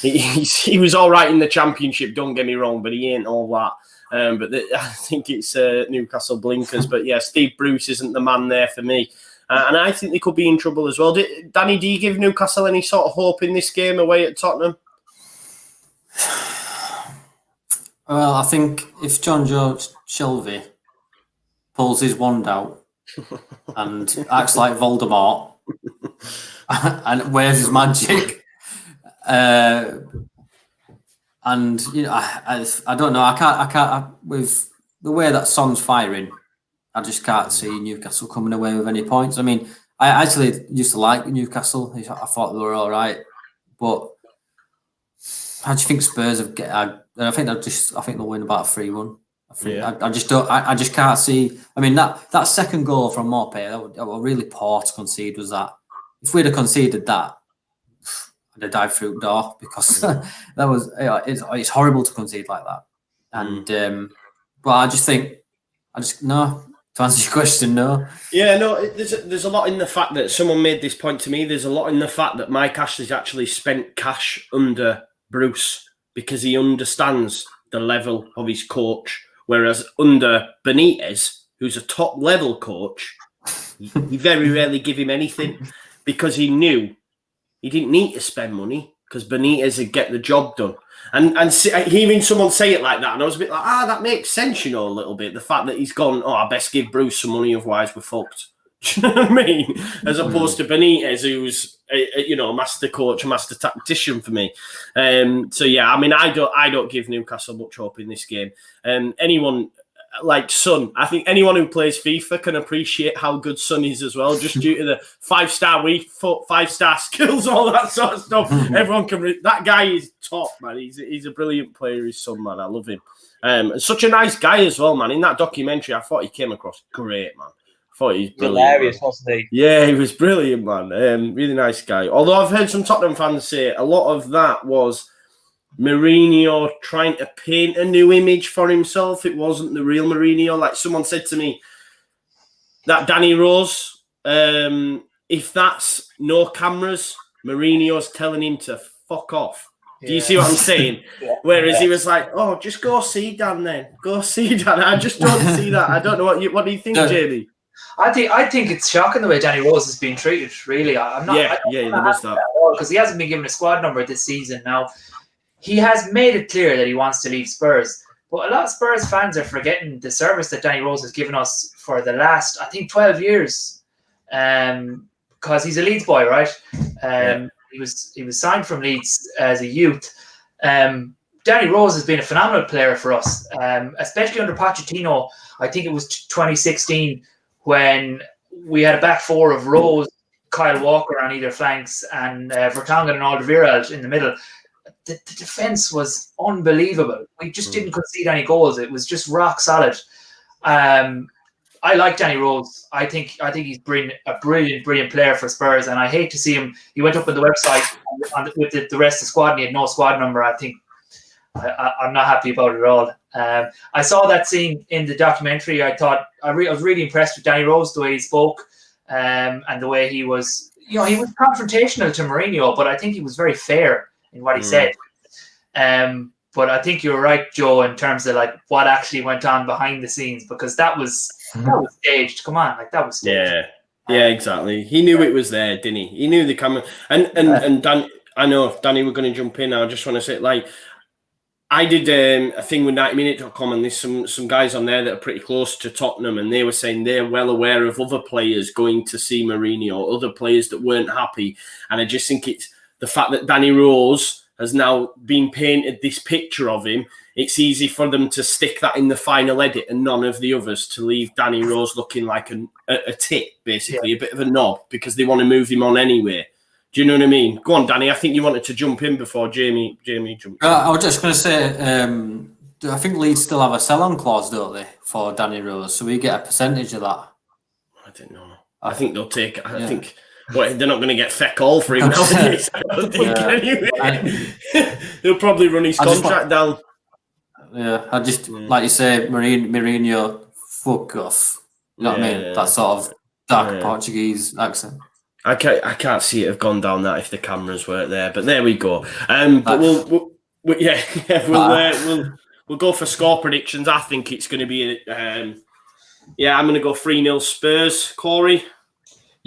He was all right in the Championship, don't get me wrong, but he ain't all that. I think it's Newcastle blinkers. But yeah, Steve Bruce isn't the man there for me. And I think they could be in trouble as well. Danny, do you give Newcastle any sort of hope in this game away at Tottenham? Well, I think if John Joe Shelby pulls his wand out and acts like Voldemort and wears his magic, and I don't know. I can't with the way that Son's firing, I just can't see Newcastle coming away with any points. I mean, I actually used to like Newcastle. I thought they were all right, but how do you think Spurs have I think they'll win about 3-1. I just can't see. I mean, that second goal from Maupay, that was really poor to concede. Was that? If we'd have conceded that, I'd have dived through the door, because that was it's horrible to concede like that. And but no. To answer your question, no. Yeah, no. There's a lot in the fact that someone made this point to me. There's a lot in the fact that Mike Ashley's actually spent cash under Bruce because he understands the level of his coach. Whereas under Benitez, who's a top level coach, he very rarely give him anything, because he knew he didn't need to spend money, because Benitez would get the job done. And hearing someone say it like that, and I was a bit like, that makes sense, a little bit. The fact that he's gone, I best give Bruce some money, otherwise we're fucked. Do you know what I mean? As opposed to Benitez, who's a master coach, a master tactician for me. So yeah, I mean, I don't give Newcastle much hope in this game. Anyone like Son, I think anyone who plays FIFA can appreciate how good Son is as well, just due to the 5-star 5-star skills, all that sort of stuff. Everyone can. That guy is top, man. He's a brilliant player. His Son, man, I love him. And such a nice guy as well, man. In that documentary, I thought he came across great, man. I thought he was brilliant. Hilarious, wasn't he? Yeah, he was brilliant, man. Really nice guy. Although I've heard some Tottenham fans say a lot of that was Mourinho trying to paint a new image for himself. It wasn't the real Mourinho. Like someone said to me, that Danny Rose, if that's no cameras, Mourinho's telling him to fuck off. Do you see what I'm saying? Whereas he was like, just go see Dan then. Go see Dan. I just don't see that. I don't know what do you think, Jamie? I think it's shocking the way Danny Rose has been treated, really. I'm not. There was that. Because he hasn't been given a squad number this season. Now, he has made it clear that he wants to leave Spurs. But a lot of Spurs fans are forgetting the service that Danny Rose has given us for the last, I think, 12 years. Because he's a Leeds boy, right? He was signed from Leeds as a youth. Danny Rose has been a phenomenal player for us, especially under Pochettino. I think it was 2016 when we had a back four of Rose, Kyle Walker on either flanks, and Vertonghen and Alderweireld in the middle. The defense was unbelievable. We just didn't concede any goals. It was just rock solid. I like Danny Rose. I think he's a brilliant player for Spurs, and I hate to see him. He went up on the website with the rest of the squad, and he had no squad number. I think I'm not happy about it at all. I saw that scene in the documentary. I thought I was really impressed with Danny Rose, the way he spoke, and the way he was. He was confrontational to Mourinho, but I think he was very fair in what he said. But I think you're right, Joe, in terms of like what actually went on behind the scenes, because that was staged. Come on, that was staged. Yeah, exactly. He knew it was there, didn't he? He knew the camera. And Dan, I know, Danny, we're going to jump in. I just want to say, I did a thing with 90minute.com, and there's some guys on there that are pretty close to Tottenham, and they were saying they're well aware of other players going to see Mourinho, other players that weren't happy. And I just think it's the fact that Danny Rose has now been painted this picture of him. It's easy for them to stick that in the final edit and none of the others, to leave Danny Rose looking like a tit, basically, a bit of a knob, because they want to move him on anyway. Do you know what I mean? Go on, Danny. I think you wanted to jump in before Jamie jumped in. I was just going to say, I think Leeds still have a sell-on clause, don't they, for Danny Rose? So we get a percentage of that. I don't know. I think they'll take it. I think... Well, they're not going to get feck all for him nowadays, I don't think, anyway. He'll probably run his contract down. Yeah, I just, like you say, Mourinho, fuck off. You know what I mean? That sort of dark Portuguese accent. I can't see it have gone down that if the cameras weren't there, but there we go. But we'll go for score predictions. I think it's going to be, I'm going to go 3-0 Spurs. Corey?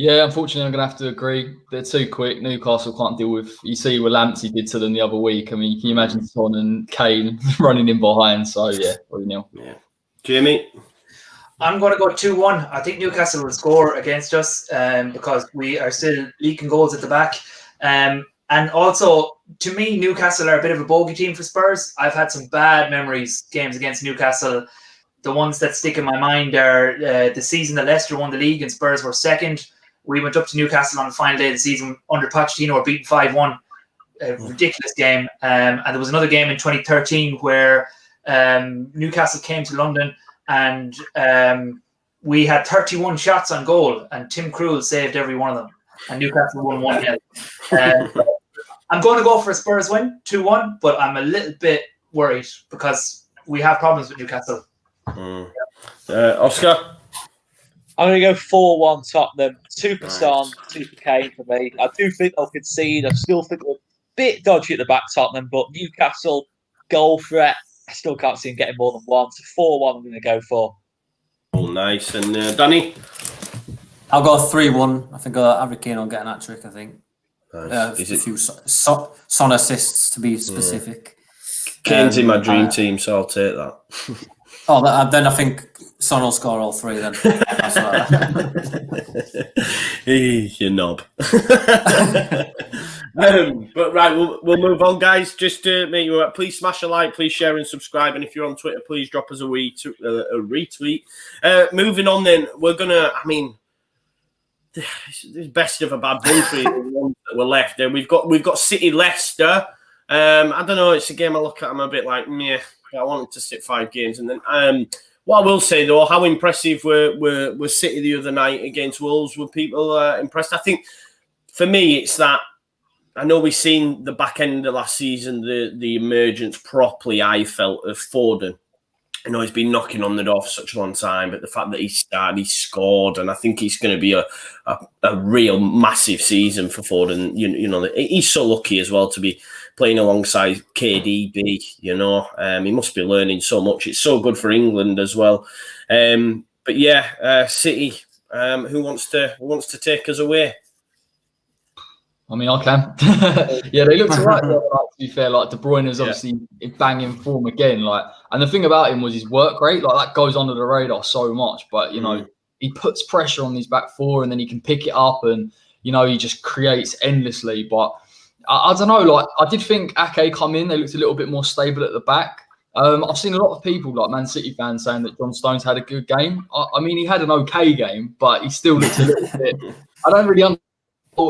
Yeah, unfortunately, I'm going to have to agree. They're too quick. Newcastle can't deal with... You see what Lampsey did to them the other week. I mean, can you imagine Son and Kane running in behind? So, 3-0. Yeah. Jamie? I'm going to go 2-1. I think Newcastle will score against us because we are still leaking goals at the back. And also, to me, Newcastle are a bit of a bogey team for Spurs. I've had some bad games against Newcastle. the ones that stick in my mind are the season that Leicester won the league and Spurs were second. We went up to Newcastle on the final day of the season under Pochettino, were beaten 5-1. A ridiculous game. And there was another game in 2013 where Newcastle came to London and we had 31 shots on goal and Tim Krul saved every one of them. And Newcastle won 1-0. I'm going to go for a Spurs win, 2-1, but I'm a little bit worried because we have problems with Newcastle. Oscar? I'm going to go 4-1 Tottenham. 2 for Son, 2 for Kane for me. I do think they'll concede. I still think they're a bit dodgy at the back, Tottenham, but Newcastle goal threat, I still can't see them getting more than 1. So 4-1 I'm going to go for. Oh, nice. And Danny? I'll go 3-1. I think Harry Kane will get an hat-trick, I think. Nice. A few Son assists, to be specific. Kane's in my dream team, so I'll take that. Then I think Son will score all 3 then. That's right. You knob. But right, we'll move on, guys. Just to make you aware, please smash a like, please share and subscribe. And if you're on Twitter, please drop us a retweet. Moving on then, we're going to, the best of a bad bunch of the ones that were left. We've got City Leicester. I don't know. It's a game I look at. I'm a bit like, meh. I wanted to sit 5 games, and then what I will say though, how impressive were City the other night against Wolves? Were people impressed? I think for me, it's that I know we've seen the back end of last season, the emergence properly. I felt of Foden. I know he's been knocking on the door for such a long time, but the fact that he started, he scored, and I think he's going to be a real massive season for Foden. You know, he's so lucky as well to be playing alongside KDB. You know, he must be learning so much. It's so good for England as well. But yeah, City. Who wants to take us away? I mean, I can. Yeah, they looked alright. To be fair, like De Bruyne is obviously in banging form again. Like, and the thing about him was his work rate. Like that goes under the radar so much, but you know, he puts pressure on his back four, and then he can pick it up, and you know, he just creates endlessly. But I don't know. Like, I did think Ake come in. They looked a little bit more stable at the back. I've seen a lot of people, like Man City fans, saying that John Stones had a good game. I mean, he had an okay game, but he still looks a little bit. I don't really understand.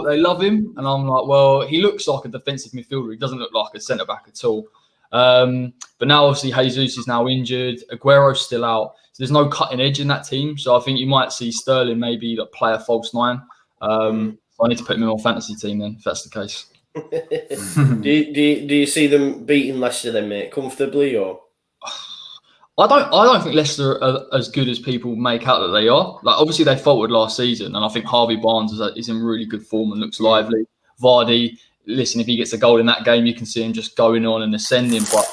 They love him, and I'm like, well, he looks like a defensive midfielder. He doesn't look like a centre back at all. But now, obviously, Jesus is now injured. Aguero's still out, so there's no cutting edge in that team. So I think you might see Sterling maybe like play a false 9. So I need to put him in my fantasy team then, if that's the case. Do you see them beating Leicester then, mate, comfortably, or? I don't think Leicester are as good as people make out that they are. Like, obviously they faltered last season, and I think Harvey Barnes is in really good form and looks lively. Vardy, listen, if he gets a goal in that game, you can see him just going on and ascending. But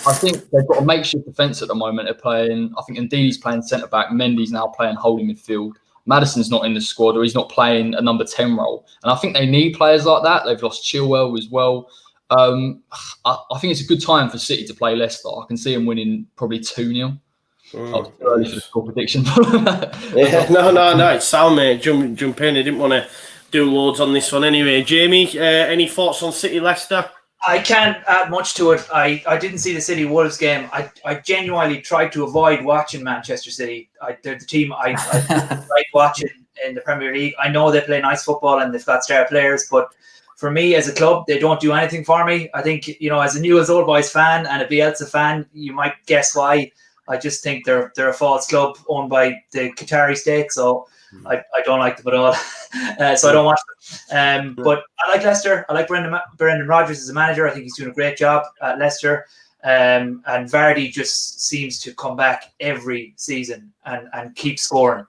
I think they've got a makeshift defence at the moment. They're playing, I think Ndidi's playing centre back. Mendy's now playing holding midfield. Madison's not in the squad, or he's not playing a number 10 role. And I think they need players like that. They've lost Chilwell as well. I think it's a good time for City to play Leicester. I can see them winning probably 2-0. Oh, early for the score prediction. Yeah, no, it's sound, mate. Jump in. I didn't want to do loads on this one anyway. Jamie, any thoughts on City Leicester? I can't add much to it. I didn't see the City Wolves game. I genuinely tried to avoid watching Manchester City. They're the team I like watching in the Premier League. I know they play nice football and they've got star players, but for me as a club, they don't do anything for me. I think, you know, as a Newell's Old Boys fan and a Bielsa fan, you might guess why. I just think they're a false club owned by the Qatari state, so I don't like them at all. So I don't watch them. But I like Leicester. I like Brendan Rodgers as a manager. I think he's doing a great job at Leicester. And Vardy just seems to come back every season and keep scoring.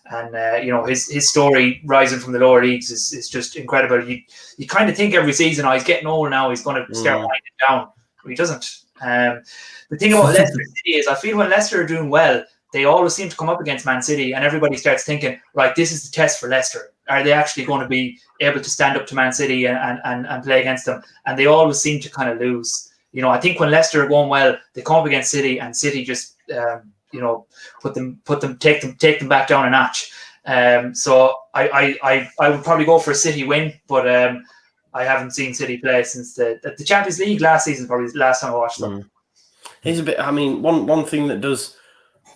And you know, his story rising from the lower leagues is just incredible. You kind of think every season, he's getting old now, he's going to start winding down. But he doesn't. The thing about Leicester City is, I feel when Leicester are doing well, they always seem to come up against Man City, and everybody starts thinking, right, this is the test for Leicester. Are they actually going to be able to stand up to Man City and play against them? And they always seem to kind of lose. You know, I think when Leicester are going well, they come up against City, and City just you know, take them back down a notch. So I would probably go for a City win, but I haven't seen City play since the Champions League last season. Probably the last time I watched them. Here's a bit. I mean, one thing that does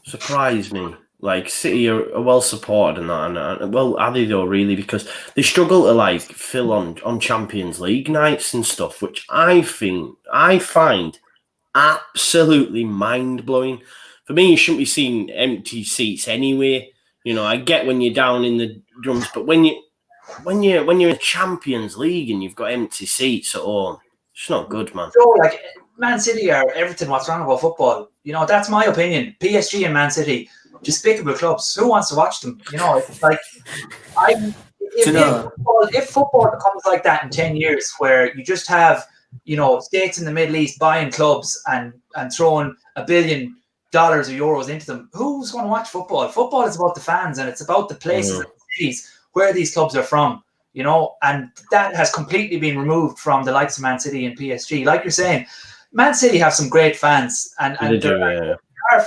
surprise me. Like City are well supported and that, and well, are they though? Really, because they struggle to like fill on Champions League nights and stuff, which I find absolutely mind blowing. For me, you shouldn't be seeing empty seats anyway. You know, I get when you're down in the drums, but when you're in Champions League and you've got empty seats at home, it's not good, man. So, like, Man City are everything what's wrong about football. You know, that's my opinion. PSG and Man City, despicable clubs. Who wants to watch them? You know, it's like, if football becomes like that in 10 years, where you just have, you know, states in the Middle East buying clubs and throwing $1 billion or euros into them, who's going to watch football? Football is about the fans, and it's about the places and cities where these clubs are from, you know, and that has completely been removed from the likes of Man City and PSG. Like you're saying, Man City have some great fans, and there are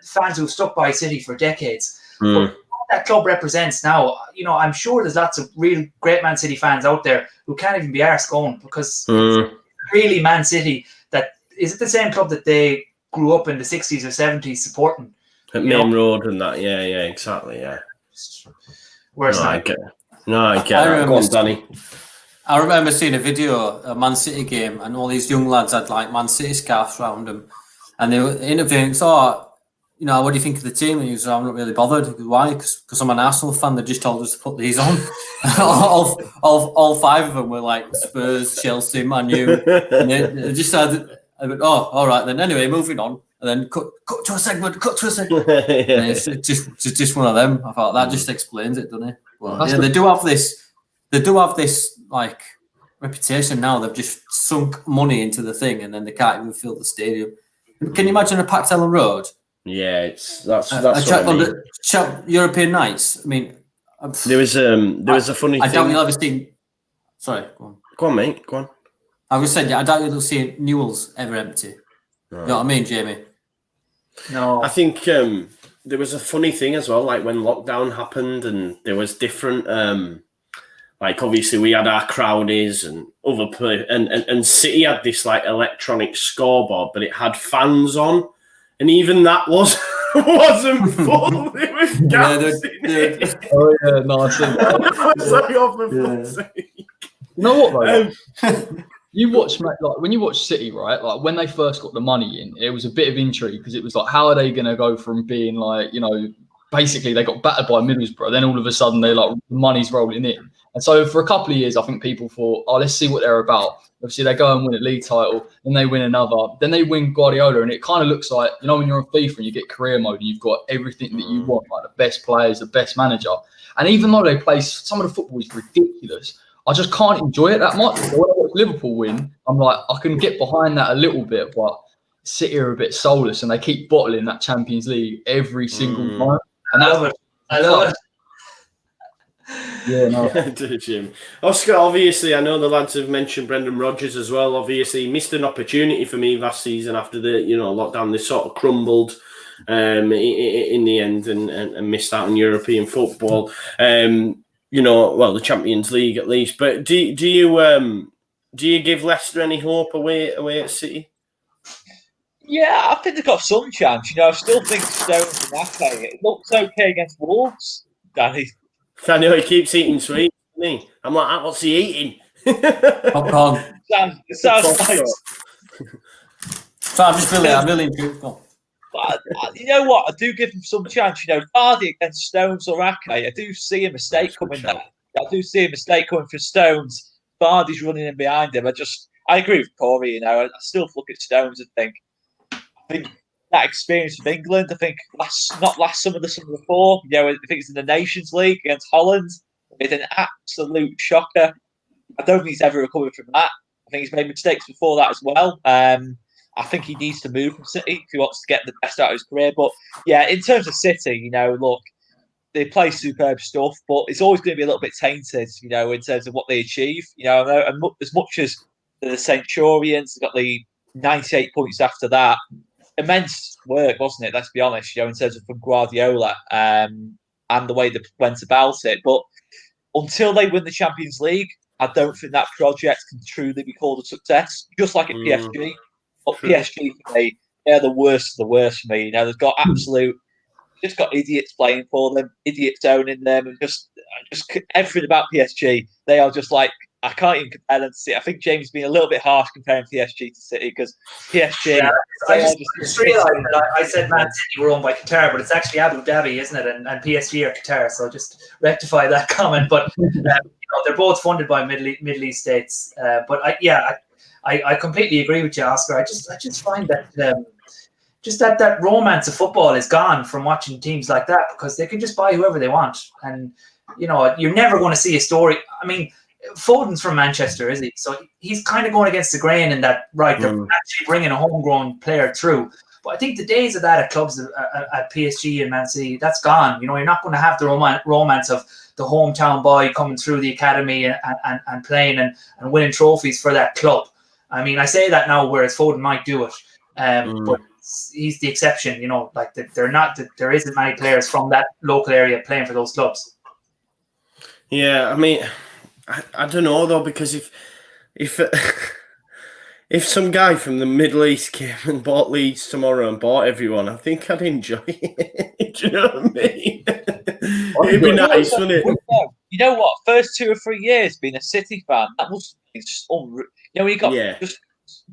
fans who've stuck by City for decades. But what that club represents now, you know, I'm sure there's lots of real great Man City fans out there who can't even be arsed going, because it's really Man City that is it the same club that they grew up in the 60s or 70s supporting at Main Road and that. Yeah, exactly. Yeah. Where's I get it. Go on, Danny. I remember seeing a video, a Man City game, and all these young lads had like Man City scarves around them, and they were interviewing. So, you know, what do you think of the team? And he was, I'm not really bothered. Why? Because I'm an Arsenal fan. They just told us to put these on. all 5 of them were like Spurs, Chelsea, Man U, and they just said, I went, oh, all right then. Anyway, moving on. And then cut to a segment. It's just one of them. I thought that just explains it, doesn't it? Well, yeah, they do have this like reputation now. They've just sunk money into the thing, and then they can't even fill the stadium. Can you imagine a packed Ellen Road? Yeah, that's what I mean. European nights. I mean, there was a funny thing. I doubt you'll ever see. Sorry, go on, mate. Go on. I was saying, I doubt you'll see Newell's ever empty. Right. You know what I mean, Jamie? No. I think there was a funny thing as well, like when lockdown happened and there was different, like obviously we had our crowdies and other and City had this like electronic scoreboard, but it had fans on, and even that wasn't full. It was gas in it. Oh yeah, no, I see that. It's like, oh, for fuck's sake. You know what though? You watch, like when you watch City, right? Like when they first got the money in, it was a bit of intrigue because it was like, how are they going to go from being like, you know, basically they got battered by Middlesbrough, then all of a sudden they like the money's rolling in, and so for a couple of years, I think people thought, oh, let's see what they're about. Obviously, they go and win a league title, then they win another, then they win Guardiola, and it kind of looks like, you know, when you're on FIFA and you get career mode and you've got everything that you want, like the best players, the best manager, and even though they play, some of the football is ridiculous. I just can't enjoy it that much. When I watch Liverpool win, I'm like, I can get behind that a little bit, but City are a bit soulless and they keep bottling that Champions League every single time. And I love it. Yeah, no. I do, Jim. Oscar, obviously, I know the lads have mentioned Brendan Rodgers as well. Obviously, he missed an opportunity for me last season after the lockdown. They sort of crumbled in the end and missed out on European football. The Champions League at least. But do you give Leicester any hope away at City? Yeah, I think they've got some chance. You know, I still think Stones and that it looks okay against Wolves, Danny. I know he keeps eating sweets, doesn't he? I'm like, what's he eating? Popcorn. It sounds like. So I'm really intrigued. But you know what? I do give him some chance. You know, Vardy against Stones or Ake, I do see a mistake coming there. I do see a mistake coming for Stones. Vardy's running in behind him. I agree with Corey. You know, I still look at Stones and think that experience of England. I think last summer, the summer before. You know, I think it's in the Nations League against Holland. It's an absolute shocker. I don't think he's ever recovered from that. I think he's made mistakes before that as well. I think he needs to move from City if he wants to get the best out of his career. But yeah, in terms of City, you know, look, they play superb stuff, but it's always going to be a little bit tainted, you know, in terms of what they achieve. You know, as much as the Centurions got the 98 points after that, immense work, wasn't it? Let's be honest, you know, in terms of from Guardiola and the way they went about it. But until they win the Champions League, I don't think that project can truly be called a success. Just like at PSG. But PSG, they're the worst of the worst for me. You know, they've got just got idiots playing for them, idiots owning them, and just everything about PSG. They are just like, I can't even compare them to City. I think James has been a little bit harsh comparing PSG to City because PSG. Yeah, I just realised that I said Man City were owned by Qatar, but it's actually Abu Dhabi, isn't it? And PSG are Qatar, so just rectify that comment. But they're both funded by Middle East states. But I completely agree with you, Oscar. I just find that. Just that romance of football is gone from watching teams like that because they can just buy whoever they want. And, you're never going to see a story. I mean, Foden's from Manchester, is he? So he's kind of going against the grain in that, right, they're actually bringing a homegrown player through. But I think the days of that at clubs at PSG and Man City, that's gone. You're not going to have the romance of the hometown boy coming through the academy and playing and winning trophies for that club. I mean, I say that now, whereas Foden might do it. But he's the exception, like there isn't many players from that local area playing for those clubs. Yeah, I mean, I don't know though, because if some guy from the Middle East came and bought Leeds tomorrow and bought everyone, I think I'd enjoy it. Do you know what I mean? It'd be nice, wouldn't it? You know what? First 2 or 3 years being a City fan, that must be just unreal. You got just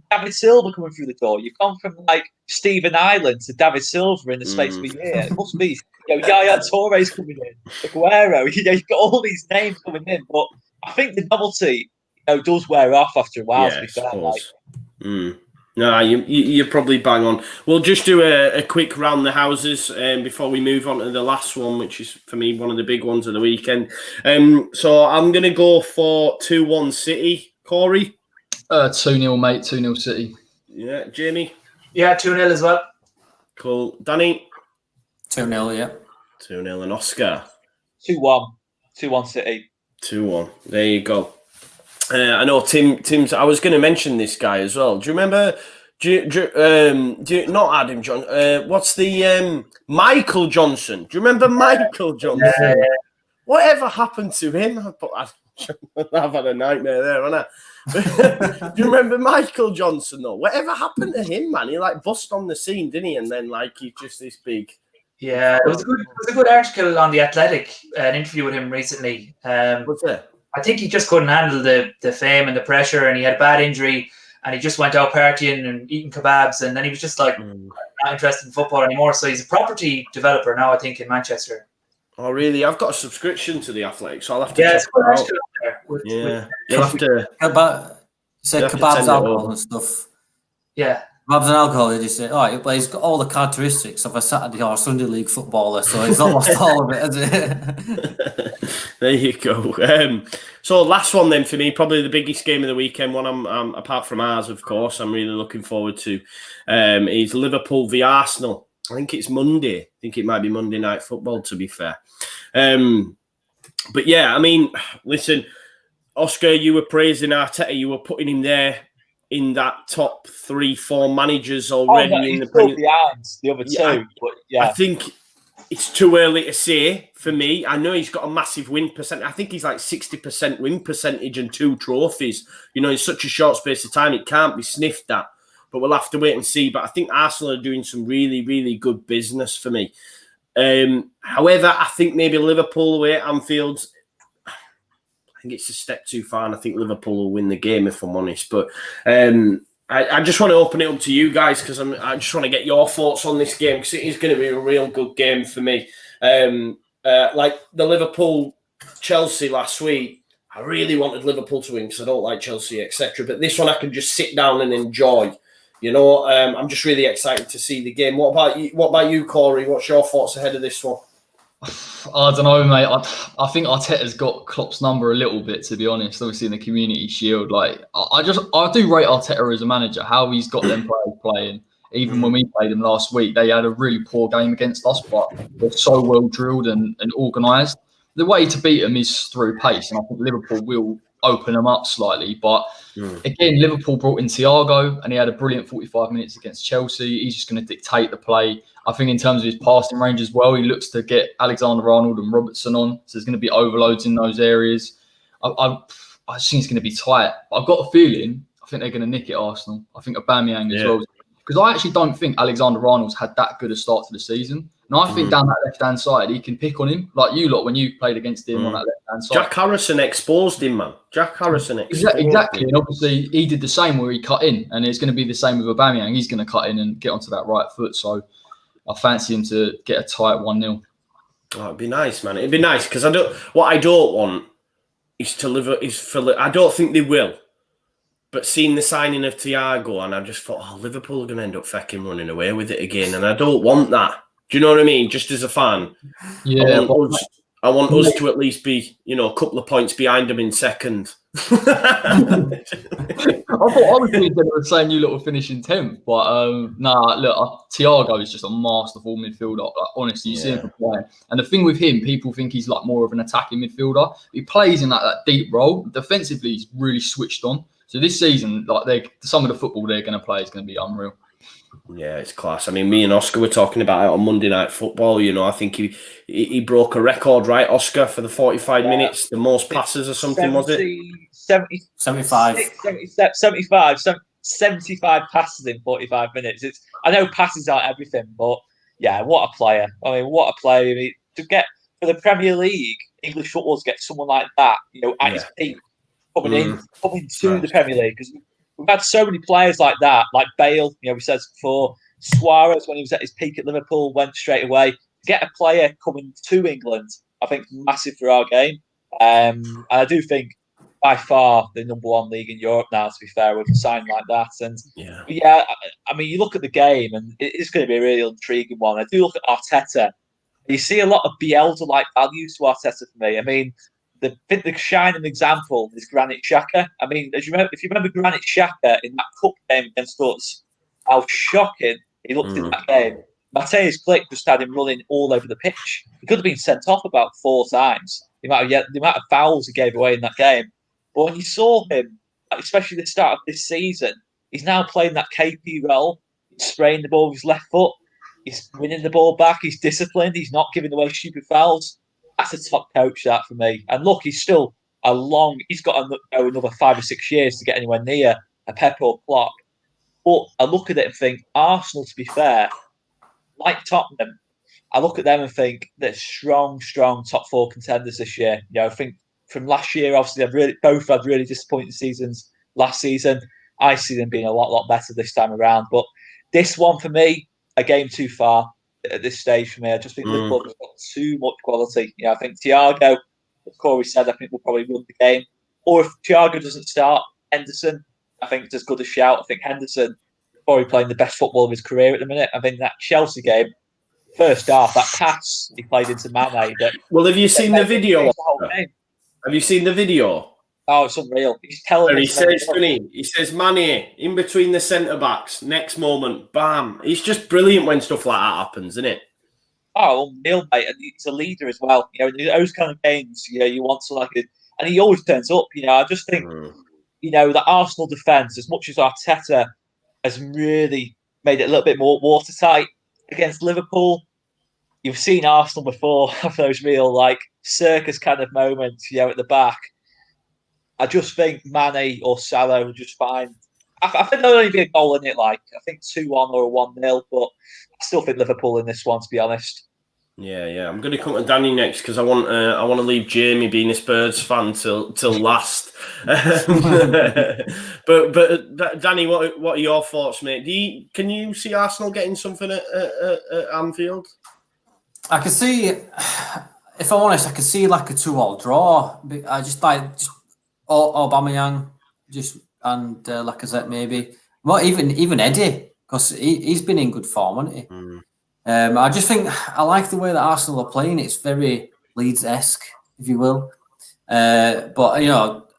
David Silva coming through the door. You've gone from like Stephen Ireland to David Silva in the space of a year. It must be, Yaya Touré's coming in, Aguero. You've got all these names coming in, but I think the novelty, does wear off after a while. Yeah, to be fair, No, you're probably bang on. We'll just do a quick round the houses before we move on to the last one, which is for me one of the big ones of the weekend. So I'm gonna go for 2-1 City. Corey. 2-0, mate. 2-0 City. Yeah, Jamie. Yeah, 2-0 as well. Cool. Danny. 2-0, yeah. 2-0 and Oscar. 2-1. 2-1 City. 2-1. There you go. I know Tim's. I was going to mention this guy as well. Do you remember? Not Adam John. What's the Michael Johnson? Do you remember Michael Johnson? Yeah. Whatever happened to him? I've had a nightmare there, haven't I? Do you remember Michael Johnson though? Whatever happened to him, man? He bust on the scene, didn't he? And then he's just this big. Yeah, it was a good article on The Athletic, an interview with him recently. What's that? I think he just couldn't handle the fame and the pressure, and he had a bad injury, and he just went out partying and eating kebabs, and then he was just not interested in football anymore. So he's a property developer now, I think, in Manchester. Oh, really? I've got a subscription to The Athletic, so I'll have to check it's good article there. You'll have to... Kebabs, alcohol and stuff. Yeah. Kebabs and alcohol, they just say, but he's got all the characteristics of a Saturday or Sunday league footballer, so he's not lost all of it, has he? There you go. So last one then for me, probably the biggest game of the weekend, one I'm apart from ours, of course, I'm really looking forward to, is Liverpool v Arsenal. I think it's Monday. I think it might be Monday Night Football, to be fair. But yeah, I mean, listen, Oscar, you were praising Arteta. You were putting him there in that top 3-4 managers already in the Premier League. The other two, but yeah. I think it's too early to say for me. I know he's got a massive win percentage. I think he's like 60% win percentage and 2 trophies. In such a short space of time, it can't be sniffed at. But we'll have to wait and see. But I think Arsenal are doing some really, really good business for me. However, I think maybe Liverpool away at Anfield, I think it's a step too far, and I think Liverpool will win the game, if I'm honest. But I just want to open it up to you guys, because I just want to get your thoughts on this game, because it is going to be a real good game for me. Like the Liverpool-Chelsea last week, I really wanted Liverpool to win because I don't like Chelsea, etc. But this one I can just sit down and enjoy. I'm just really excited to see the game. What about you, Corey? What's your thoughts ahead of this one? I don't know, mate. I think Arteta's got Klopp's number a little bit, to be honest. Obviously, in the Community Shield, I do rate Arteta as a manager. How he's got them players playing. Even when we played them last week, they had a really poor game against us, but they're so well drilled and organised. The way to beat them is through pace, and I think Liverpool will open them up slightly. But again, Liverpool brought in Thiago, and he had a brilliant 45 minutes against Chelsea. He's just going to dictate the play. I think in terms of his passing range as well, he looks to get Alexander-Arnold and Robertson on. So there's going to be overloads in those areas. I just think it's going to be tight. I've got a feeling, I think they're going to nick it, Arsenal. I think Aubameyang as well is because I actually don't think Alexander-Arnold's had that good a start to the season. And I think down that left-hand side, he can pick on him. Like you lot, when you played against him on that left-hand side. Jack Harrison exposed him, man. Jack Harrison exposed him. Exactly. And obviously, he did the same where he cut in. And it's going to be the same with Aubameyang. He's going to cut in and get onto that right foot. So I fancy him to get a tight 1-0. Oh, it'd be nice, man. It'd be nice because I don't want is to live. I don't think they will. But seeing the signing of Thiago, and I just thought, Liverpool are going to end up fucking running away with it again, and I don't want that. Do you know what I mean? Just as a fan, yeah. I want us to at least be, a couple of points behind them in second. I thought obviously they were saying you lot were finishing 10th, but look, Thiago is just a masterful midfielder. Like, honestly, you see him playing, and the thing with him, people think he's like more of an attacking midfielder. He plays in that deep role. Defensively, he's really switched on. So this season, some of the football they're going to play is going to be unreal. Yeah, it's class. I mean, me and Oscar were talking about it on Monday Night Football. I think he broke a record, right, Oscar, for the 45 minutes, the most passes or something, was it? 75 passes in 45 minutes. I know passes aren't everything, but yeah, what a player. I mean, what a player. I mean, to get for the Premier League, English football, to get someone like that, at his peak, coming to the Premier League, because we've had so many players like that, like Bale, we said before, Suarez, when he was at his peak at Liverpool, went straight away. Get a player coming to England, I think, massive for our game. And I do think, by far, the number one league in Europe now, to be fair, with a sign like that. And I mean, you look at the game, and it's going to be a really intriguing one. I do look at Arteta. You see a lot of Bielsa-like values to Arteta for me. I mean, the shining example is Granit Xhaka. I mean, if you remember Granit Xhaka in that cup game against us, how shocking he looked in that game. Matthäus Glick just had him running all over the pitch. He could have been sent off about 4 times. The amount of fouls he gave away in that game. But when you saw him, especially at the start of this season, he's now playing that KP role. He's spraying the ball with his left foot. He's winning the ball back. He's disciplined. He's not giving away stupid fouls. That's a top coach, that, for me. And look, he's still he's got another 5 or 6 years to get anywhere near a Pep or Klopp. But I look at it and think, Arsenal, to be fair, like Tottenham, I look at them and think they're strong top 4 contenders this year. I think from last year, obviously, they've both had really disappointing seasons last season. I see them being a lot better this time around. But this one, for me, a game too far at this stage for me. I just think Liverpool has got too much quality. I think Thiago, as Corey said, I think will probably win the game. Or if Thiago doesn't start, Henderson, I think it's as good a shout. I think Henderson probably playing the best football of his career at the minute. I think that Chelsea game, first half, that pass he played into Mane. Well, have you seen the video? Have you seen the video? Oh, it's unreal. He's telling he says, Mane, in between the centre-backs, next moment, bam. It's just brilliant when stuff like that happens, isn't it? Oh, unreal, mate. And he's a leader as well. In those kind of games, you want to and he always turns up. I just think, the Arsenal defence, as much as Arteta has really made it a little bit more watertight against Liverpool, you've seen Arsenal before have those real, circus kind of moments, at the back. I just think Mane or Salah will just find. I think there'll only be a goal in it, I think 2-1 or a 1-0, but I still think Liverpool in this one, to be honest. Yeah. I'm going to come to Danny next because I want to leave Jamie being a Spurs fan till last. but Danny, what are your thoughts, mate? Can you see Arsenal getting something at Anfield? I can see, if I'm honest, I can see a 2-2 draw. I just Aubameyang, and Lacazette maybe. Well, even Eddie, because he's been in good form, hasn't he? I just think I like the way that Arsenal are playing. It's very Leeds-esque, if you will. But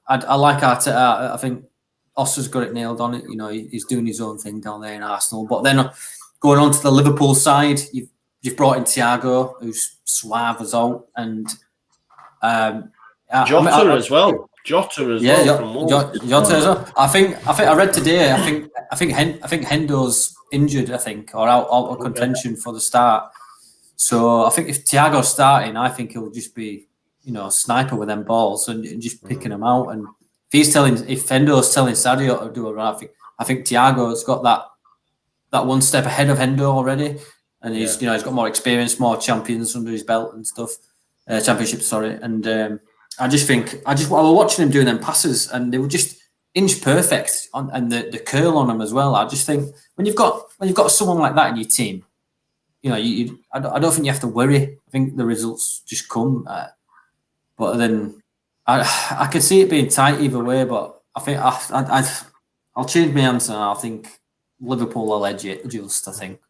I like Arteta. I think Oscar's got it nailed on it. He's doing his own thing down there in Arsenal. But then going on to the Liverpool side, you've brought in Thiago, who's suave as all, and Jota as well. Jota as well. I think I read today. I think Hendo's injured. I think, or out of contention for the start. So I think if Thiago's starting, I think he'll just be sniper with them balls and just picking them out. And if Hendo's telling Sadio to do a run, I think Thiago's got that one step ahead of Hendo already, and he's he's got more experience, more champions under his belt and stuff, championships. Sorry, and I was watching him doing them passes, and they were just inch perfect and the curl on them as well. I just think when you've got someone like that in your team, I don't think you have to worry. I think the results just come. But then I can see it being tight either way. But I think I'll change my answer. And I think Liverpool will edge it. Just I think.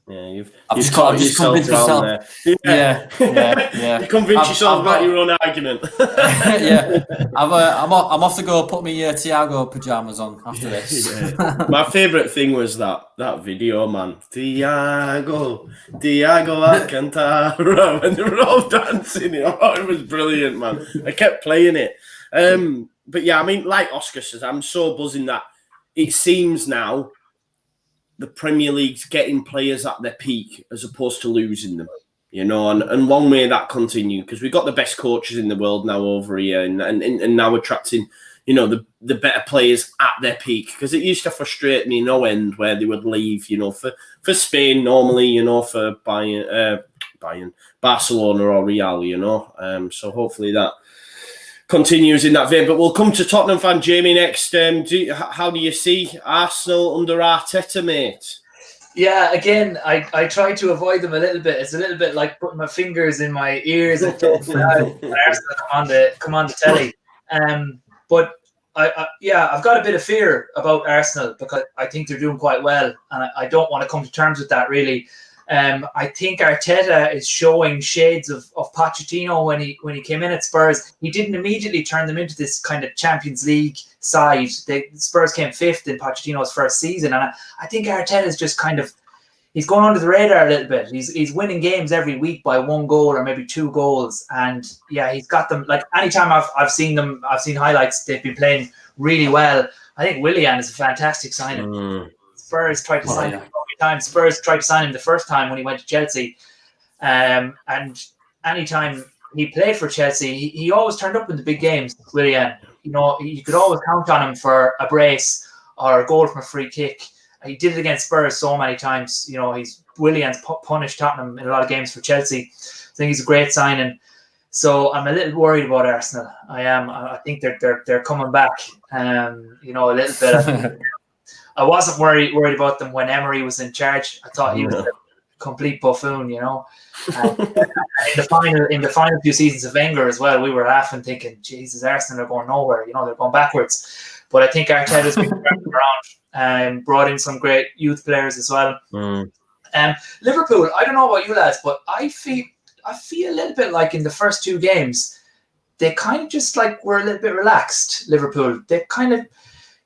Yeah, I've just convinced myself. Yeah. You convinced yourself about your own argument. Yeah, I'm off to go put my Thiago pajamas on after this. Yeah. My favourite thing was that video, man. Thiago Alcantara, and they were all dancing. It was brilliant, man. I kept playing it. But yeah, I mean, like Oscar says, I'm so buzzing that it seems now the Premier League's getting players at their peak as opposed to losing them, and long may that continue, because we've got the best coaches in the world now over here, and now attracting, the better players at their peak, because it used to frustrate me no end where they would leave, for Spain normally, for Bayern, Barcelona or Real, so hopefully that continues in that vein. But we'll come to Tottenham fan Jamie next. How do you see Arsenal under Arteta, mate? Yeah, again, I try to avoid them a little bit. It's a little bit like putting my fingers in my ears and Arsenal come on the telly. But I've got a bit of fear about Arsenal because I think they're doing quite well, and I don't want to come to terms with that really. I think Arteta is showing shades of Pochettino when he came in at Spurs. He didn't immediately turn them into this kind of Champions League side. Spurs came fifth in Pochettino's first season, and I think Arteta is just he's going under the radar a little bit. He's winning games every week by 1 goal or maybe 2 goals, and he's got them. Like anytime I've seen highlights, they've been playing really well. I think Willian is a fantastic signing. Spurs tried to sign him. Spurs tried to sign him the first time when he went to Chelsea, and anytime he played for Chelsea, he always turned up in the big games. Willian, you could always count on him for a brace or a goal from a free kick. He did it against Spurs so many times. Willian's punished Tottenham in a lot of games for Chelsea. I think he's a great signing. So I'm a little worried about Arsenal. I am. I think they're coming back. A little bit. I wasn't worried about them when Emery was in charge. I thought he was a complete buffoon, in the final few seasons of Wenger as well, we were laughing, thinking, Jesus, Arsenal are going nowhere. They're going backwards. But I think Arteta's been around, brought in some great youth players as well. Liverpool, I don't know about you lads, but I feel a little bit like in the first 2 games, they kind of just were a little bit relaxed. Liverpool, they kind of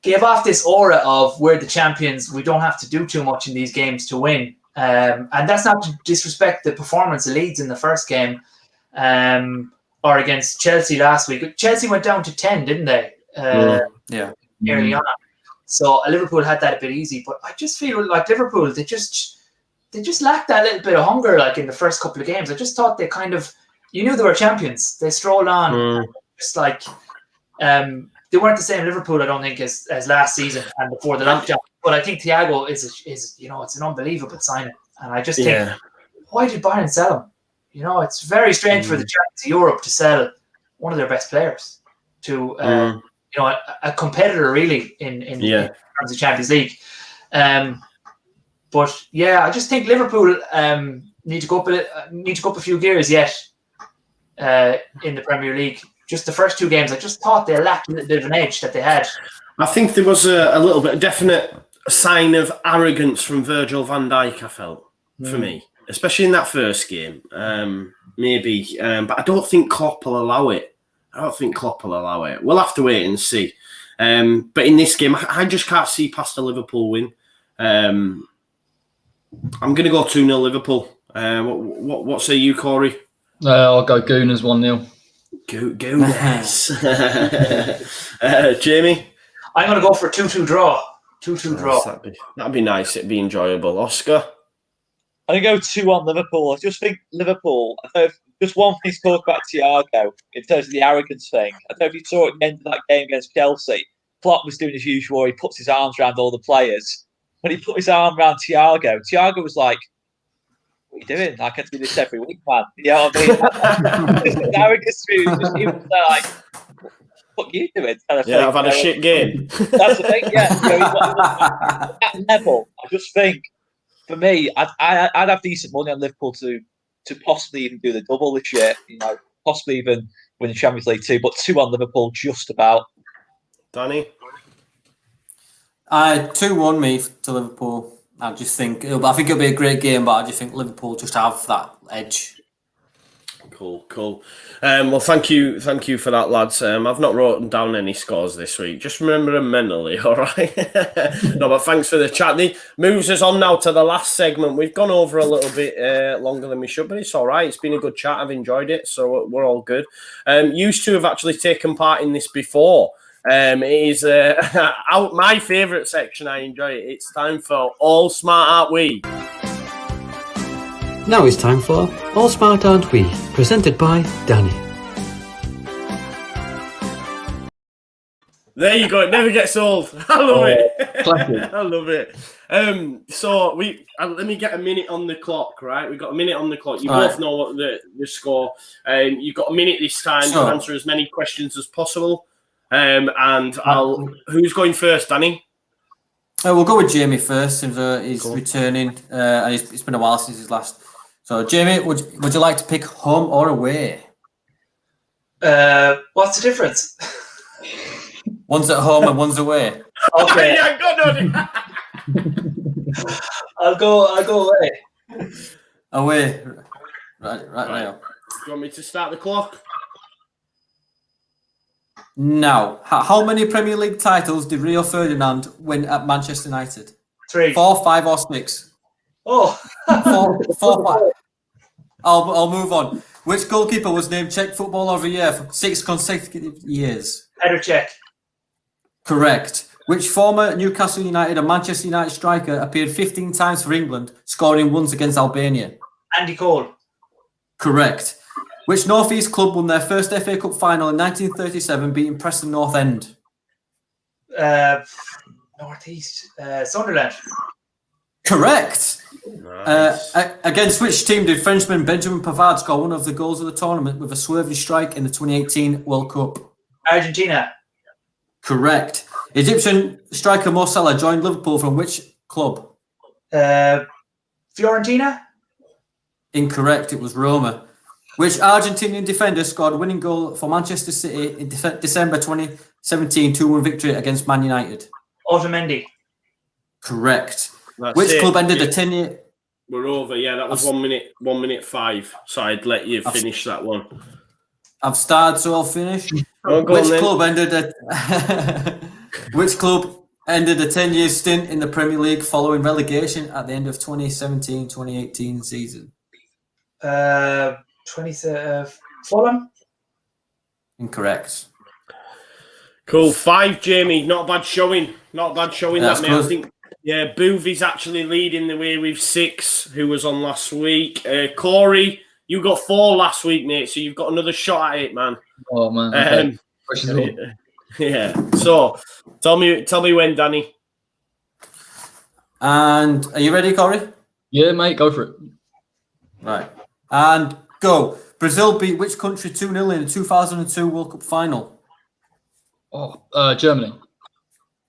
gave off this aura of we're the champions. We don't have to do too much in these games to win. And that's not to disrespect the performance of Leeds in the first game or against Chelsea last week. Chelsea went down to 10, didn't they? Early on. So Liverpool had that a bit easy. But I just feel like Liverpool, they just lacked that little bit of hunger in the first couple of games. I just thought they you knew they were champions. They strolled on they weren't the same Liverpool, I don't think, as last season and before the lockdown. But I think Thiago is it's an unbelievable signing. And I just think, why did Bayern sell him? It's very strange for the champions of Europe to sell one of their best players to a competitor really in terms of Champions League. But I just think Liverpool need to go up a few gears yet in the Premier League. Just the first 2 games, I just thought they lacked a little bit of an edge that they had. I think there was a little bit, a definite sign of arrogance from Virgil van Dijk, I felt, for me, especially in that first game. Maybe, but I don't think Klopp will allow it. We'll have to wait and see. But in this game, I just can't see past a Liverpool win. I'm going to go 2-0 Liverpool. What say you, Corey? I'll go Gooners 1-0. Goodness. Jamie? I'm going to go for 2-2 draw. 2-2 draw. That'd be nice. It'd be enjoyable. Oscar? I'm going to go 2-1 Liverpool. I just think Liverpool, just one thing to talk about Thiago in terms of the arrogance thing. I don't know if you saw at the end of that game against Chelsea, Klopp was doing his usual, he puts his arms around all the players. when he put his arm around Thiago was like, "What are you doing? I can do this every week, man." You know what I mean? Just arrogance to me. He was like, "What are you doing?" Kind of I've had a shit game. That's the thing. Yeah, at that level, I just think for me, I'd have decent money on Liverpool to possibly even do the double this year. Possibly even win the Champions League too, but 2 on Liverpool just about. Danny? 2-1 me to Liverpool. I think it'll be a great game, but I just think Liverpool just have that edge. Cool. Well, thank you for that, lads. I've not written down any scores this week. Just remember them mentally, all right? No, but thanks for the chat. The moves us on now to the last segment. We've gone over a little bit longer than we should, but it's all right. It's been a good chat. I've enjoyed it, so we're all good. You two have actually taken part in this before. It is my favourite section. I enjoy it. It's time for All Smart Aren't We? Now it's time for All Smart Aren't We, presented by Danny. There you go. It never gets old. I love it. Classic. I love it. So let me get a minute on the clock, right? We've got a minute on the clock. You both know what the score. You've got a minute this time to answer as many questions as possible. And who's going first, Danny? We'll go with Jamie first, since he's returning. And it's been a while since his last. So, Jamie, would you like to pick home or away? What's the difference? One's at home and one's away. Okay. Yeah, go on. I'll go away. Away. Right now. Do you want me to start the clock? Now, how many Premier League titles did Rio Ferdinand win at Manchester United? 3. 4, 5, or 6? Oh. 4, 5. I'll move on. Which goalkeeper was named Czech Footballer of the Year for 6 consecutive years? Petr Cech. Correct. Which former Newcastle United and Manchester United striker appeared 15 times for England, scoring once against Albania? Andy Cole. Correct. Which North East club won their first FA Cup final in 1937, beating Preston North End? North East. Sunderland. Correct. Nice. Against which team did Frenchman Benjamin Pavard score one of the goals of the tournament with a swerving strike in the 2018 World Cup? Argentina. Correct. Egyptian striker Mo Salah joined Liverpool from which club? Fiorentina. Incorrect. It was Roma. Which Argentinian defender scored a winning goal for Manchester City in December 2017 2-1 victory against Man United? Otamendi. Correct. That's Which it. club ended a 10-year... We're over. Yeah, that was 1 minute 5. So I'd let you finish that one. I've started, so I'll finish. Which club ended a 10-year stint in the Premier League following relegation at the end of 2017-2018 season? Fulham. Incorrect. Cool. 5, Jamie. Not a bad showing. That's that, mate. good. I think, yeah, Boovy's actually leading the way with 6, who was on last week. Corey, you got 4 last week, mate, so you've got another shot at it, man. Oh man. Okay. Yeah. So, tell me when, Danny. And are you ready, Corey? Yeah, mate, go for it. Right. And go. Brazil beat which country 2-0 in the 2002 World Cup final? Germany.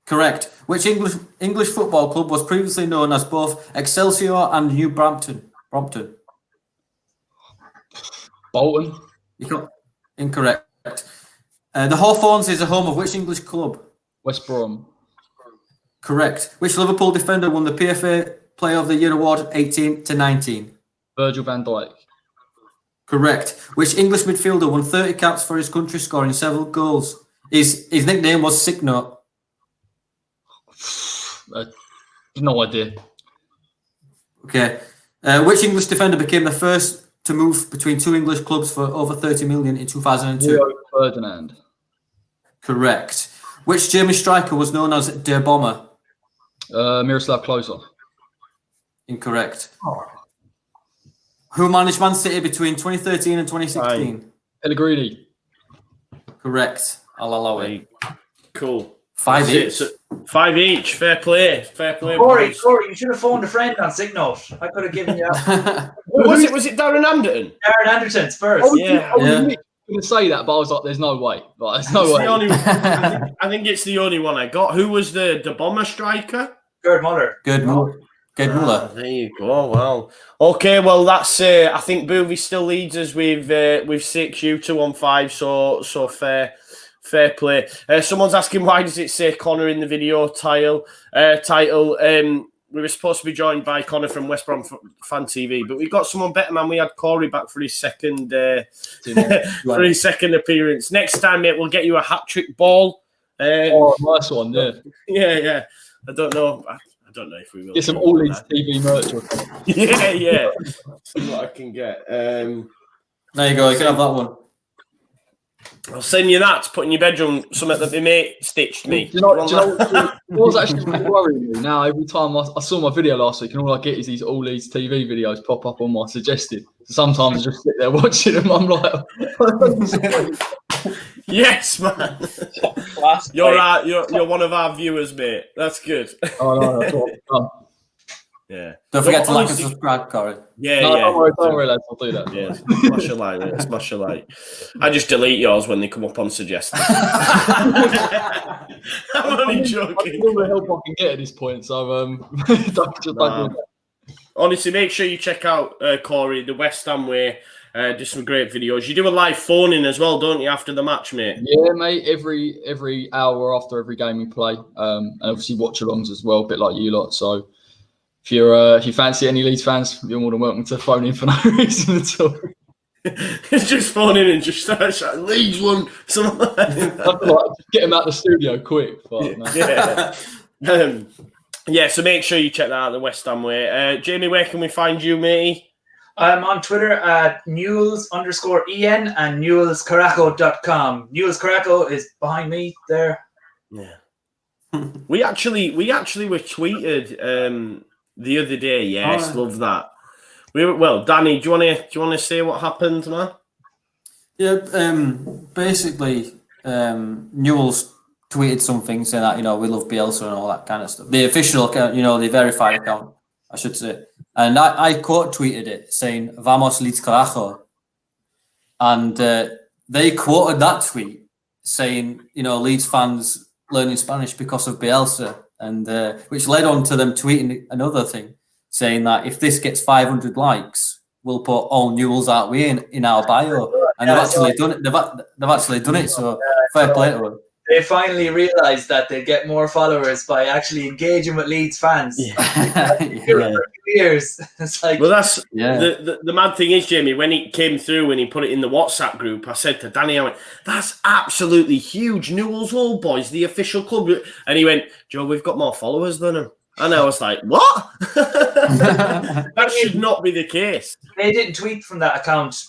Correct. Which English football club was previously known as both Excelsior and New Brampton? Bolton. Incorrect. The Hawthorns is the home of which English club? West Brom. Correct. Which Liverpool defender won the PFA Player of the Year award 18-19? Virgil van Dijk. Correct. Which English midfielder won 30 caps for his country, scoring several goals? His nickname was Sick Note. No idea. Okay. Which English defender became the first to move between 2 English clubs for over 30 million in 2002? Rio Ferdinand. Correct. Which German striker was known as Der Bomber? Miroslav Klose. Incorrect. Who managed Man City between 2013 and 2016? Pellegrini. Correct. I'll allow it. Cool. 5 each. 5 each. Fair play. Corey, you should have phoned a friend on Sick Note. I could have given you. Was it Darren Anderton? Darren Anderton, Spurs. I was going to say that, but I was like, "There's no way." Like, there's no way. I think it's the only one I got. Who was the bomber striker? Gerd Muller. Gerd Muller. There you go. Well, okay. Well, that's. I think Boovy still leads us with 6. You 2 on 5. So fair play. Someone's asking why does it say Conor in the video title? We were supposed to be joined by Conor from West Brom Fan TV, but we got someone better, man. We had Corey back for his second appearance. Next time, mate, we'll get you a hat-trick ball. Nice one, yeah. Yeah. I don't know if we will. Get some All Leeds TV merch or something. Yeah. See what I can get. There you go. You can have that one. I'll send you that to put in your bedroom. Something that my mate stitched me. Do you know what was actually worrying me? Now, every time I saw my video last week, and all I get is these All Leeds TV videos pop up on my suggested. So sometimes I just sit there watching them. I'm like, yes, man. You're right. You're one of our viewers, mate. That's good. Oh no, that's what I've done. Yeah. Don't forget to like and subscribe, Corey. Yeah. Don't worry, lads. I'll do that. Yeah. Smash a like. I just delete yours when they come up on suggested. I'm only joking. All the help I can get at this point, so honestly, make sure you check out Corey, the West Ham way. Do some great videos. You do a live phone-in as well, don't you, after the match, mate? Yeah, mate. Every hour after every game we play, and obviously watch-alongs as well, a bit like you lot. So if you fancy any Leeds fans, you're more than welcome to phone in for no reason at all. It's just phone in and just start shouting, Leeds won. Get him out the studio quick. But, no. Yeah. So make sure you check that out the West Ham way. Jamie, where can we find you, matey? I'm on Twitter at Newells_EN and NewellsCaraco.com. Newells Caraco is behind me there. Yeah. we actually were tweeted the other day. Yes, love that. Danny, do you want to say what happened, man? Yeah, basically, Newell's tweeted something saying that we love Bielsa and all that kind of stuff. The official account, the verified account, I should say. And I quote tweeted it saying "Vamos Leeds Carajo," and they quoted that tweet saying Leeds fans learning Spanish because of Bielsa, and which led on to them tweeting another thing saying that if this gets 500 likes, we'll put all Newells that way in our bio, and they've actually done it. They've actually done it. So fair play to them. They finally realised that they get more followers by actually engaging with Leeds fans. Yeah. Years. It's like, well, that's the mad thing is, Jamie, when it came through and he put it in the WhatsApp group, I said to Danny, I went, "That's absolutely huge. Newell's Old Boys, the official club," and he went, "Joe, we've got more followers than him." And I was like, "What? That should not be the case." They didn't tweet from that account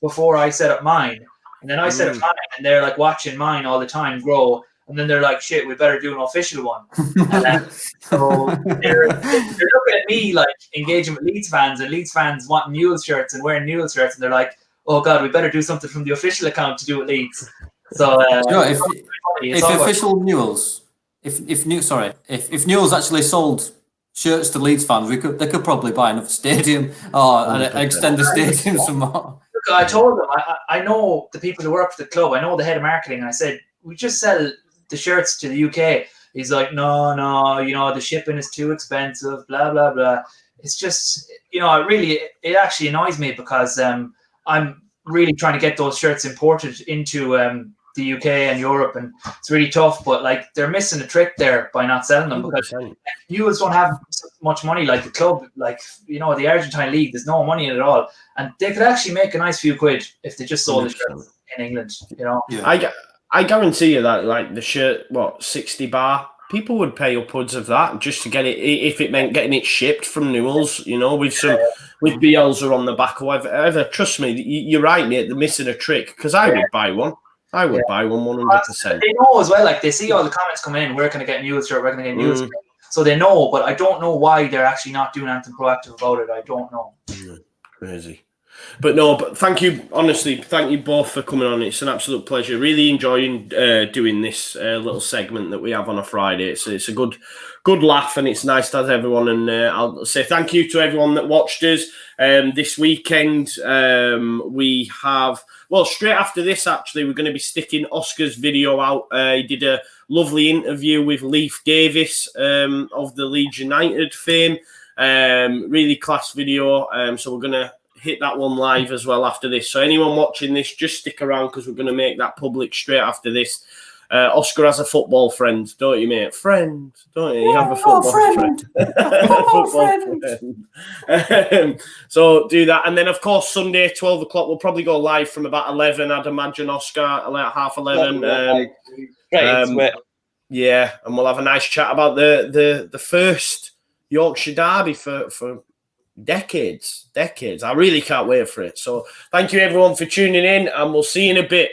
before I set up mine. And then I set up mine, and they're like watching mine all the time grow. And then they're like, "Shit, we better do an official one." So they're looking at me like engaging with Leeds fans, and Leeds fans wanting Newell's shirts and wearing Newell's shirts, and they're like, "Oh God, we better do something from the official account to do with Leeds." So if official Newell's, if Newell's actually sold shirts to Leeds fans, they could probably buy another stadium or extend the stadium some more. I told them, I know the people who work for the club. I know the head of marketing. And I said, we just sell the shirts to the UK. He's like, no, the shipping is too expensive, blah, blah, blah. It's just, it actually annoys me because I'm really trying to get those shirts imported into the UK and Europe, and it's really tough. But like, they're missing a trick there by not selling them because Newells don't have much money like the club, like the Argentine league. There's no money in it at all, and they could actually make a nice few quid if they just sold the shirts in England. Yeah. I guarantee you that like the shirt, 60 bar, people would pay upwards of that just to get it if it meant getting it shipped from Newell's. With Bielsa on the back or whatever. Trust me, you're right, mate. They're missing a trick because I would buy one. I would buy one 100%. They know as well, like they see all the comments coming in, we're going to get Newell's shirt, we're going to get Newell's shirt. So they know, but I don't know why they're actually not doing anything proactive about it. I don't know. Crazy. But thank you, honestly, thank you both for coming on. It's an absolute pleasure. Really enjoying doing this little segment that we have on a Friday. It's a good laugh, and it's nice to have everyone. And I'll say thank you to everyone that watched us this weekend. We have, well, straight after this, actually, we're going to be sticking Oscar's video out. He did a lovely interview with Leif Davis of the Leeds United fame. Really class video. So we're going to hit that one live as well after this. So anyone watching this, just stick around because we're going to make that public straight after this. Oscar has a football friend, don't you, mate? Friend, don't you? You have a football friend. So do that. And then, of course, Sunday, 12 o'clock, we'll probably go live from about 11, I'd imagine, Oscar, like 11:30. Yeah, and we'll have a nice chat about the first Yorkshire derby for decades. I really can't wait for it. So thank you everyone for tuning in, and we'll see you in a bit.